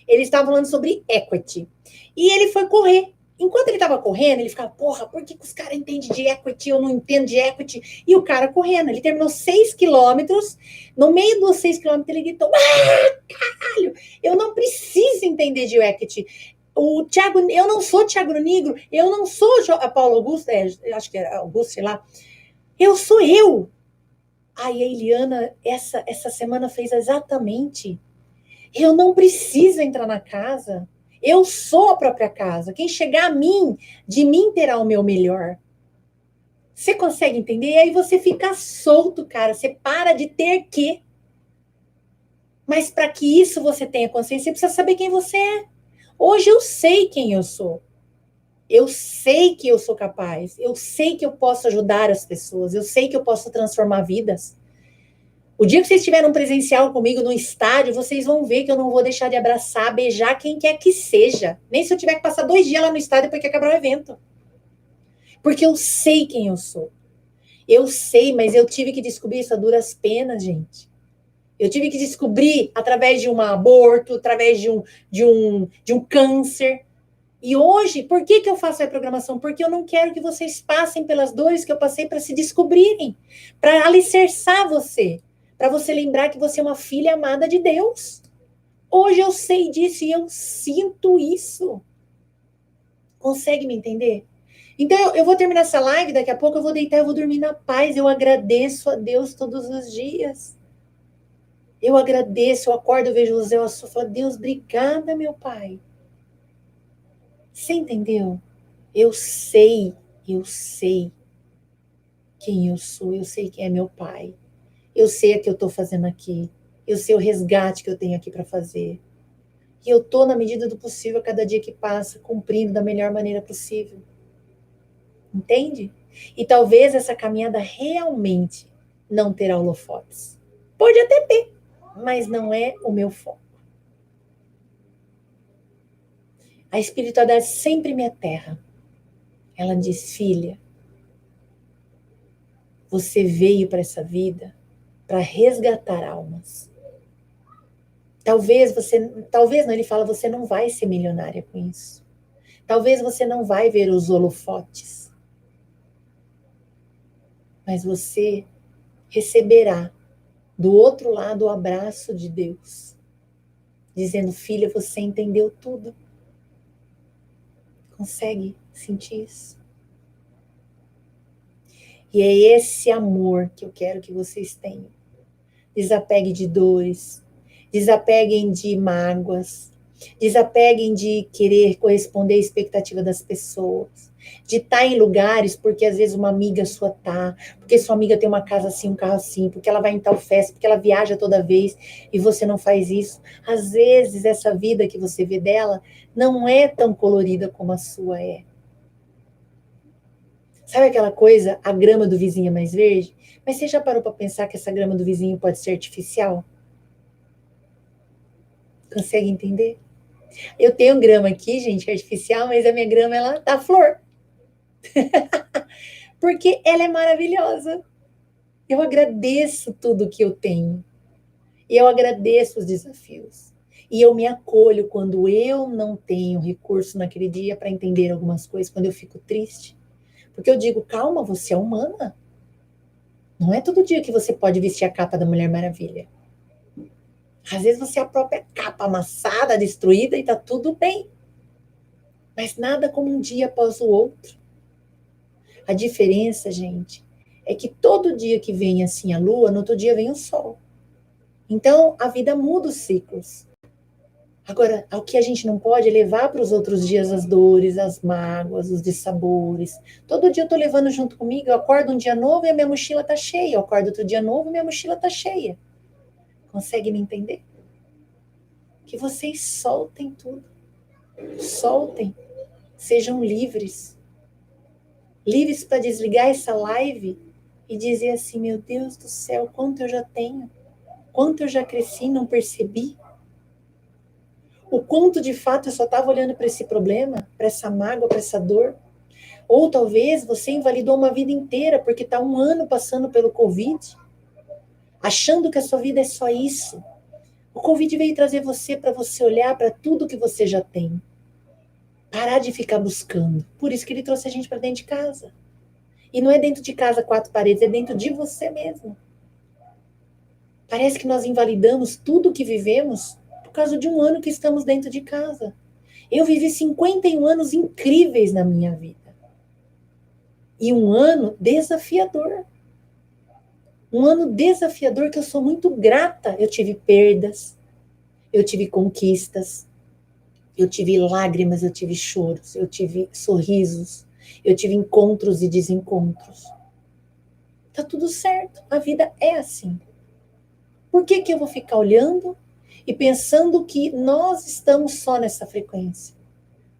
Eles estavam falando sobre equity. E ele foi correr. Enquanto ele estava correndo, ele ficava, porra, por que os caras entendem de equity? Eu não entendo de equity. E o cara correndo, ele terminou 6 quilômetros. No meio dos 6 quilômetros, ele gritou, caralho, eu não preciso entender de equity. O Thiago, eu não sou Thiago Nigro, eu não sou Paulo Augusto, acho que era Augusto, sei lá. Eu sou eu. Aí a Eliana, essa semana, fez exatamente. Eu não preciso entrar na casa. Eu sou a própria casa. Quem chegar a mim, de mim terá o meu melhor. Você consegue entender? E aí você fica solto, cara. Você para de ter que. Mas para que isso você tenha consciência, você precisa saber quem você é. Hoje eu sei quem eu sou. Eu sei que eu sou capaz, eu sei que eu posso ajudar as pessoas, eu sei que eu posso transformar vidas. O dia que vocês estiverem um presencial comigo no estádio, vocês vão ver que eu não vou deixar de abraçar, beijar quem quer que seja. Nem se eu tiver que passar 2 dias lá no estádio depois que acabar o evento. Porque eu sei quem eu sou. Eu sei, mas eu tive que descobrir isso a duras penas, gente. Eu tive que descobrir através de um aborto, através de um câncer. E hoje, por que eu faço a programação? Porque eu não quero que vocês passem pelas dores que eu passei para se descobrirem, para alicerçar você, para você lembrar que você é uma filha amada de Deus. Hoje eu sei disso e eu sinto isso. Consegue me entender? Então, eu vou terminar essa live, daqui a pouco eu vou deitar, eu vou dormir na paz. Eu agradeço a Deus todos os dias. Eu agradeço, eu acordo, eu vejo o Zé, eu falo, Deus, obrigada, meu Pai. Você entendeu? Eu sei quem eu sou, eu sei quem é meu pai, eu sei o que eu estou fazendo aqui, eu sei o resgate que eu tenho aqui para fazer. E eu estou, na medida do possível, a cada dia que passa, cumprindo da melhor maneira possível. Entende? E talvez essa caminhada realmente não terá holofotes. Pode até ter, mas não é o meu foco. A espiritualidade sempre me aterra. Ela diz, filha, você veio para essa vida para resgatar almas. Talvez não, ele fala, você não vai ser milionária com isso. Talvez você não vai ver os holofotes. Mas você receberá do outro lado o abraço de Deus, dizendo, filha, você entendeu tudo. Consegue sentir isso? E é esse amor que eu quero que vocês tenham. Desapegue de dores, desapeguem de mágoas, desapeguem de querer corresponder à expectativa das pessoas, de estar em lugares porque às vezes uma amiga sua tá, porque sua amiga tem uma casa assim, um carro assim, porque ela vai em tal festa, porque ela viaja toda vez e você não faz isso. Às vezes essa vida que você vê dela não é tão colorida como a sua é. Sabe aquela coisa, a grama do vizinho é mais verde? Mas você já parou para pensar que essa grama do vizinho pode ser artificial? Consegue entender? Eu tenho grama aqui, gente, artificial, mas a minha grama, ela tá flor. Porque ela é maravilhosa. Eu agradeço tudo que eu tenho. E eu agradeço os desafios. E eu me acolho quando eu não tenho recurso naquele dia para entender algumas coisas, quando eu fico triste. Porque eu digo, calma, você é humana. Não é todo dia que você pode vestir a capa da Mulher Maravilha. Às vezes você é a própria capa amassada, destruída e tá tudo bem. Mas nada como um dia após o outro. A diferença, gente, é que todo dia que vem assim a lua, no outro dia vem o sol. Então, a vida muda os ciclos. Agora, o que a gente não pode é levar para os outros dias as dores, as mágoas, os dissabores. Todo dia eu tô levando junto comigo. Eu acordo um dia novo e a minha mochila tá cheia. Eu acordo outro dia novo e minha mochila tá cheia. Consegue me entender? Que vocês soltem tudo. Soltem. Sejam livres. Livres para desligar essa live e dizer assim, meu Deus do céu, quanto eu já tenho. Quanto eu já cresci e não percebi. O quanto de fato eu só estava olhando para esse problema, para essa mágoa, para essa dor. Ou talvez você invalidou uma vida inteira porque está um ano passando pelo Covid, achando que a sua vida é só isso. O Covid veio trazer você para você olhar para tudo que você já tem. Parar de ficar buscando. Por isso que ele trouxe a gente para dentro de casa. E não é dentro de casa, quatro paredes, é dentro de você mesmo. Parece que nós invalidamos tudo que vivemos por causa de um ano que estamos dentro de casa. Eu vivi 51 anos incríveis na minha vida. E um ano desafiador. Um ano desafiador que eu sou muito grata. Eu tive perdas, eu tive conquistas, eu tive lágrimas, eu tive choros, eu tive sorrisos, eu tive encontros e desencontros. Tá tudo certo, a vida é assim. Por que que eu vou ficar olhando e pensando que nós estamos só nessa frequência?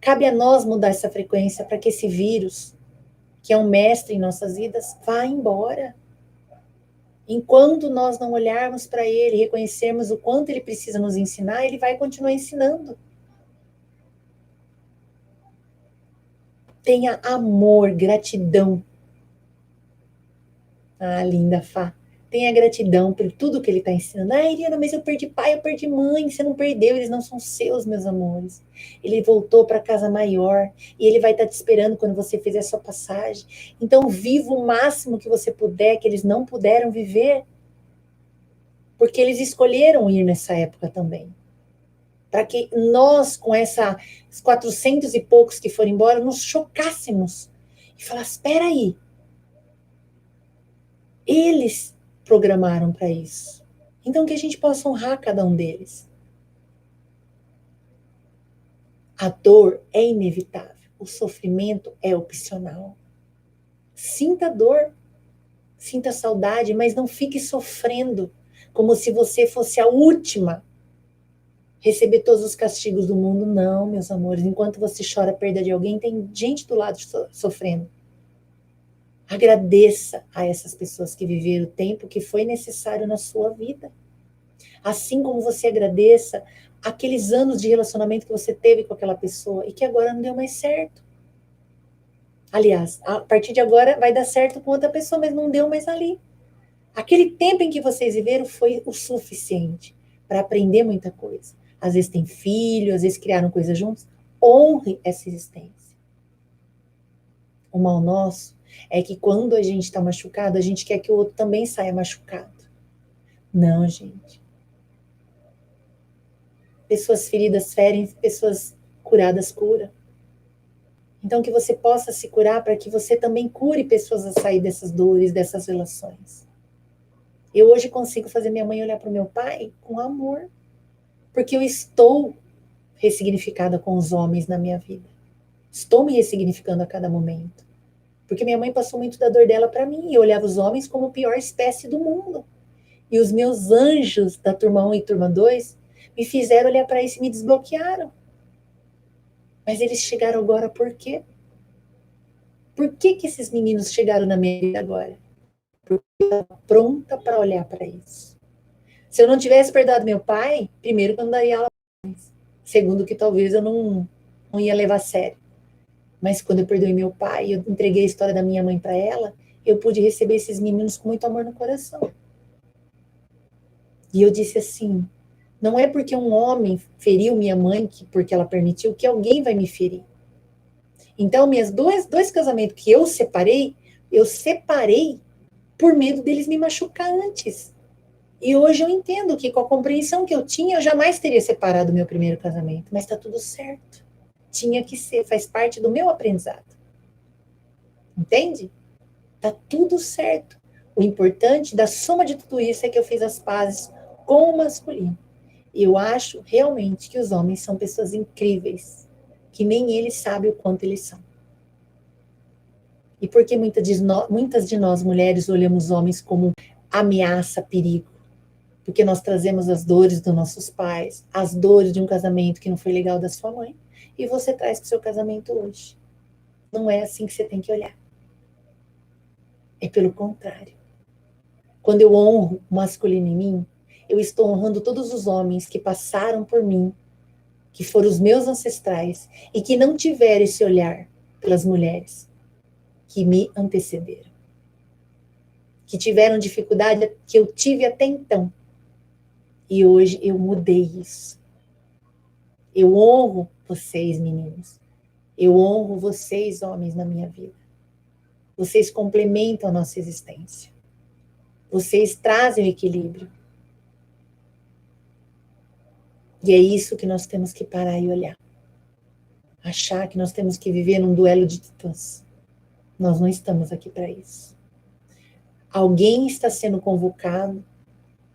Cabe a nós mudar essa frequência para que esse vírus, que é um mestre em nossas vidas, vá embora. Enquanto nós não olharmos para ele, reconhecermos o quanto ele precisa nos ensinar, ele vai continuar ensinando. Tenha amor, gratidão. Ah, linda Fá. Tenha gratidão por tudo que ele está ensinando. Ah, Eliana, mas eu perdi pai, eu perdi mãe. Você não perdeu, eles não são seus, meus amores. Ele voltou para casa maior e ele vai estar te esperando quando você fizer a sua passagem. Então, viva o máximo que você puder, que eles não puderam viver. Porque eles escolheram ir nessa época também. Para que nós, com esses 400 e poucos que foram embora, nos chocássemos e falasse, espera aí, eles programaram para isso. Então, que a gente possa honrar cada um deles. A dor é inevitável, o sofrimento é opcional. Sinta dor, sinta saudade, mas não fique sofrendo como se você fosse a última receber todos os castigos do mundo. Não, meus amores. Enquanto você chora a perda de alguém, tem gente do lado sofrendo. Agradeça a essas pessoas que viveram o tempo que foi necessário na sua vida. Assim como você agradeça aqueles anos de relacionamento que você teve com aquela pessoa e que agora não deu mais certo. Aliás, a partir de agora vai dar certo com outra pessoa, mas não deu mais ali. Aquele tempo em que vocês viveram foi o suficiente para aprender muita coisa. Às vezes tem filho, às vezes criaram coisas juntos. Honre essa existência. O mal nosso é que quando a gente está machucado, a gente quer que o outro também saia machucado. Não, gente. Pessoas feridas ferem, pessoas curadas curam. Então que você possa se curar para que você também cure pessoas a sair dessas dores, dessas relações. Eu hoje consigo fazer minha mãe olhar para o meu pai com amor, porque eu estou ressignificada com os homens na minha vida. Estou me ressignificando a cada momento. Porque minha mãe passou muito da dor dela para mim, e eu olhava os homens como a pior espécie do mundo. E os meus anjos da turma 1 e turma 2 me fizeram olhar para isso e me desbloquearam. Mas eles chegaram agora por quê? Por que que esses meninos chegaram na minha vida agora? Porque eu estava pronta para olhar para isso. Se eu não tivesse perdoado meu pai, primeiro que eu não daria aula mais. Segundo que talvez eu não ia levar a sério. Mas quando eu perdoei meu pai, eu entreguei a história da minha mãe para ela, eu pude receber esses meninos com muito amor no coração. E eu disse assim, não é porque um homem feriu minha mãe, porque ela permitiu, que alguém vai me ferir. Então, meus dois casamentos que eu separei por medo deles me machucar antes. E hoje eu entendo que com a compreensão que eu tinha, eu jamais teria separado o meu primeiro casamento. Mas está tudo certo. Tinha que ser, faz parte do meu aprendizado. Entende? Tá tudo certo. O importante da soma de tudo isso é que eu fiz as pazes com o masculino. E eu acho realmente que os homens são pessoas incríveis, que nem eles sabem o quanto eles são. E porque muitas de nós mulheres olhamos homens como ameaça, perigo? Porque nós trazemos as dores dos nossos pais, as dores de um casamento que não foi legal da sua mãe, e você traz para o seu casamento hoje. Não é assim que você tem que olhar. É pelo contrário. Quando eu honro o masculino em mim, eu estou honrando todos os homens que passaram por mim, que foram os meus ancestrais, e que não tiveram esse olhar pelas mulheres que me antecederam. Que tiveram dificuldade que eu tive até então. E hoje eu mudei isso. Eu honro vocês, meninos. Eu honro vocês, homens, na minha vida. Vocês complementam a nossa existência. Vocês trazem o equilíbrio. E é isso que nós temos que parar e olhar. Achar que nós temos que viver num duelo de titãs. Nós não estamos aqui para isso. Alguém está sendo convocado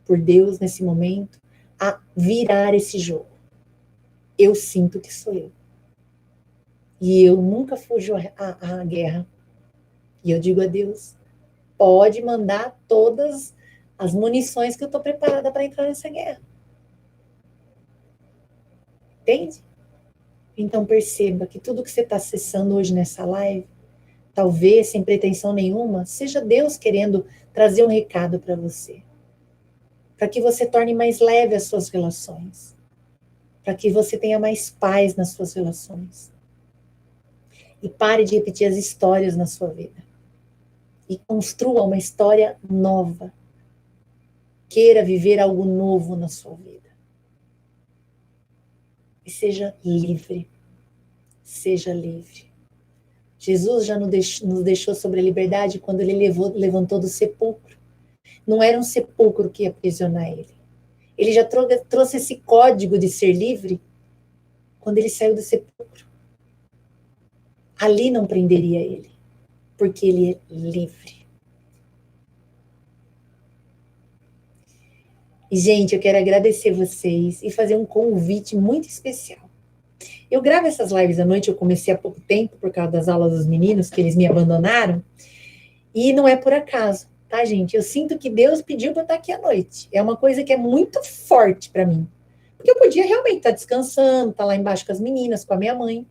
por Deus nesse momento a virar esse jogo. Eu sinto que sou eu. E eu nunca fujo à guerra. E eu digo a Deus, pode mandar todas as munições que eu estou preparada para entrar nessa guerra. Entende? Então perceba que tudo que você está acessando hoje nessa live, talvez sem pretensão nenhuma, seja Deus querendo trazer um recado para você. Para que você torne mais leve as suas relações. Para que você tenha mais paz nas suas relações. E pare de repetir as histórias na sua vida. E construa uma história nova. Queira viver algo novo na sua vida. E seja livre. Seja livre. Jesus já nos deixou sobre a liberdade quando ele levantou do sepulcro. Não era um sepulcro que ia aprisionar ele. Ele já trouxe esse código de ser livre quando ele saiu do sepulcro. Ali não prenderia ele, porque ele é livre. E, gente, eu quero agradecer vocês e fazer um convite muito especial. Eu gravo essas lives à noite, eu comecei há pouco tempo, por causa das aulas dos meninos, que eles me abandonaram, e não é por acaso, tá, gente? Eu sinto que Deus pediu para eu estar aqui à noite. É uma coisa que é muito forte para mim. Porque eu podia realmente estar descansando, estar lá embaixo com as meninas, com a minha mãe,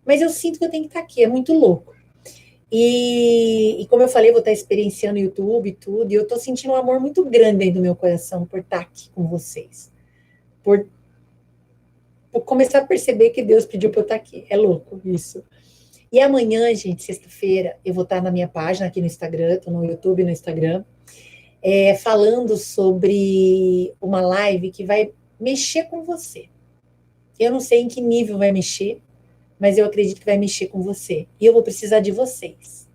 mas eu sinto que eu tenho que estar aqui, é muito louco. E como eu falei, eu vou estar experienciando o YouTube e tudo, e eu estou sentindo um amor muito grande dentro do meu coração por estar aqui com vocês. Por começar a perceber que Deus pediu para eu estar aqui. É louco isso. E amanhã, gente, sexta-feira, eu vou estar na minha página aqui no Instagram, estou no YouTube e no Instagram, falando sobre uma live que vai mexer com você. Eu não sei em que nível vai mexer, mas eu acredito que vai mexer com você. E eu vou precisar de vocês.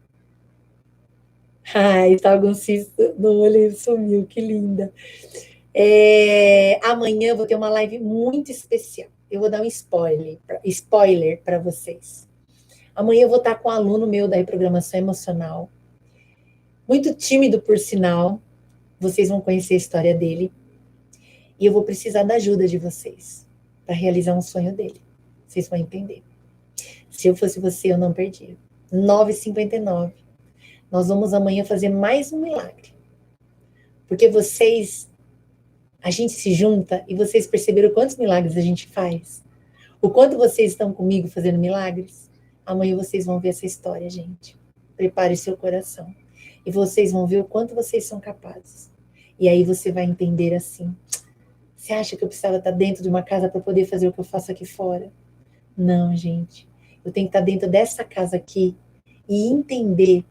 Ai, tá algum cisto no olho e sumiu, que linda. Amanhã eu vou ter uma live muito especial. Eu vou dar um spoiler para vocês. Amanhã eu vou estar com um aluno meu da reprogramação emocional, muito tímido por sinal. Vocês vão conhecer a história dele. E eu vou precisar da ajuda de vocês para realizar um sonho dele. Vocês vão entender. Se eu fosse você, eu não perdia. 9h59. Nós vamos amanhã fazer mais um milagre. Porque vocês, a gente se junta e vocês perceberam quantos milagres a gente faz? O quanto vocês estão comigo fazendo milagres? Amanhã vocês vão ver essa história, gente. Prepare seu coração. E vocês vão ver o quanto vocês são capazes. E aí você vai entender assim. Você acha que eu precisava estar dentro de uma casa para poder fazer o que eu faço aqui fora? Não, gente. Eu tenho que estar dentro dessa casa aqui e entender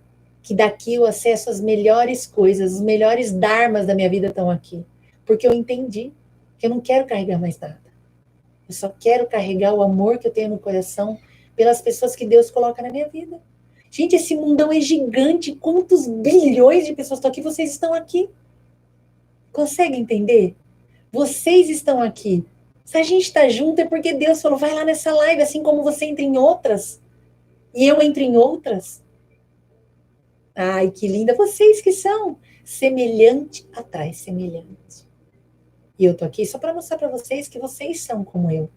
que daqui eu acesso as melhores coisas, os melhores dharmas da minha vida estão aqui. Porque eu entendi que eu não quero carregar mais nada. Eu só quero carregar o amor que eu tenho no coração pelas pessoas que Deus coloca na minha vida. Gente, esse mundão é gigante. Quantos bilhões de pessoas estão aqui? Vocês estão aqui. Consegue entender? Vocês estão aqui. Se a gente está junto é porque Deus falou, vai lá nessa live, assim como você entra em outras. E eu entro em outras. Ai, que linda. Vocês que são semelhante atrai semelhante. E eu tô aqui só para mostrar para vocês que vocês são como eu.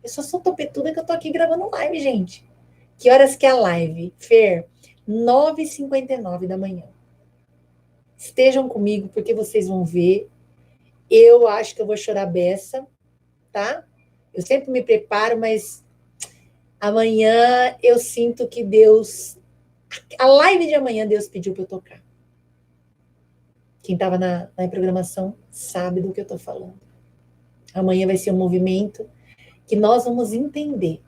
Eu só sou topetuda que eu tô aqui gravando live, gente. Que horas que é a live? Fer, 9h59 da manhã. Estejam comigo porque vocês vão ver. Eu acho que eu vou chorar beça, tá? Eu sempre me preparo, mas amanhã eu sinto que Deus... A live de amanhã Deus pediu para eu tocar. Quem estava na programação sabe do que eu estou falando. Amanhã vai ser um movimento que nós vamos entender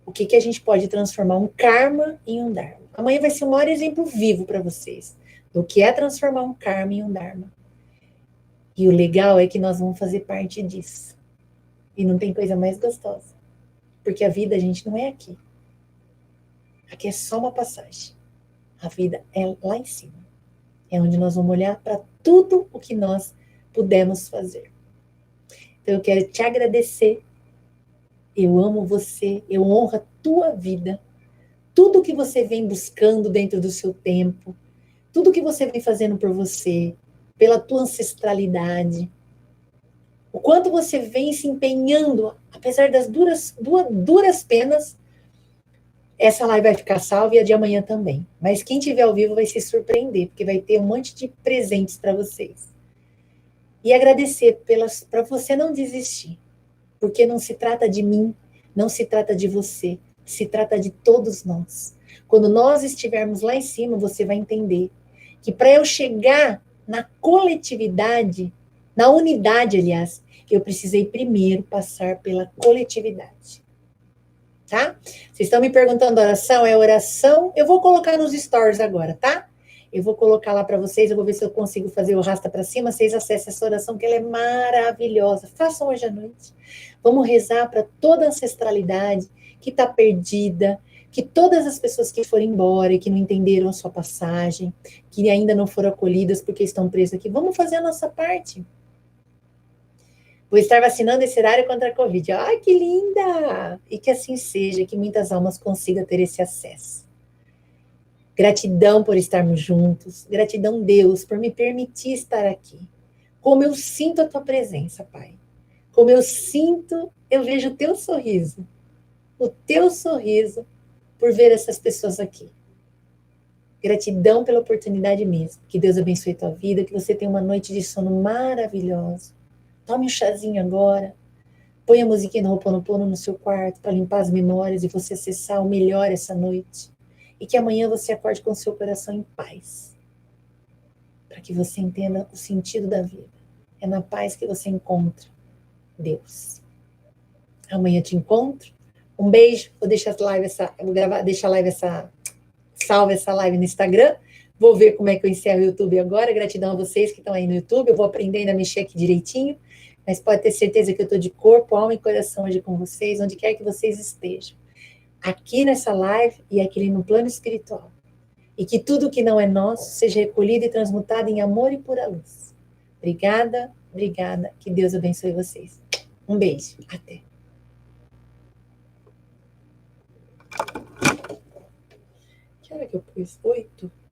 o que a gente pode transformar um karma em um dharma. Amanhã vai ser o maior exemplo vivo para vocês do que é transformar um karma em um dharma. E o legal é que nós vamos fazer parte disso. E não tem coisa mais gostosa. Porque a vida, gente, não é aqui. Aqui é só uma passagem. A vida é lá em cima. É onde nós vamos olhar para tudo o que nós pudemos fazer. Então eu quero te agradecer. Eu amo você, eu honro a tua vida. Tudo que você vem buscando dentro do seu tempo, tudo que você vem fazendo por você, pela tua ancestralidade, o quanto você vem se empenhando, apesar das duras penas, essa live vai ficar salva e a de amanhã também. Mas quem estiver ao vivo vai se surpreender, porque vai ter um monte de presentes para vocês. E agradecer para você não desistir, porque não se trata de mim, não se trata de você, se trata de todos nós. Quando nós estivermos lá em cima, você vai entender que para eu chegar na coletividade, na unidade, aliás, eu precisei primeiro passar pela coletividade. Tá? Vocês estão me perguntando oração? É oração? Eu vou colocar nos stories agora, tá? Eu vou colocar lá para vocês, eu vou ver se eu consigo fazer o rasta para cima, vocês acessem essa oração, que ela é maravilhosa. Façam hoje à noite. Vamos rezar para toda a ancestralidade que está perdida, que todas as pessoas que foram embora e que não entenderam a sua passagem, que ainda não foram acolhidas porque estão presas aqui, vamos fazer a nossa parte. Vou estar vacinando esse horário contra a Covid. Ai, que linda! E que assim seja, que muitas almas consigam ter esse acesso. Gratidão por estarmos juntos. Gratidão, Deus, por me permitir estar aqui. Como eu sinto a tua presença, Pai. Como eu sinto, eu vejo o teu sorriso. O teu sorriso por ver essas pessoas aqui. Gratidão pela oportunidade mesmo. Que Deus abençoe a tua vida, que você tenha uma noite de sono maravilhosa. Tome um chazinho agora. Põe a musiquinha do Ho'oponopono no seu quarto para limpar as memórias e você acessar o melhor essa noite. E que amanhã você acorde com o seu coração em paz. Para que você entenda o sentido da vida. É na paz que você encontra Deus. Amanhã te encontro. Um beijo. Vou deixar essa live, vou gravar, deixar a live salva essa live no Instagram. Vou ver como é que eu encerro o YouTube agora. Gratidão a vocês que estão aí no YouTube. Eu vou aprender ainda a mexer aqui direitinho. Mas pode ter certeza que eu estou de corpo, alma e coração hoje com vocês, onde quer que vocês estejam. Aqui nessa live e aqui no plano espiritual. E que tudo que não é nosso seja recolhido e transmutado em amor e pura luz. Obrigada, obrigada. Que Deus abençoe vocês. Um beijo. Até. Que hora que eu pus? 8?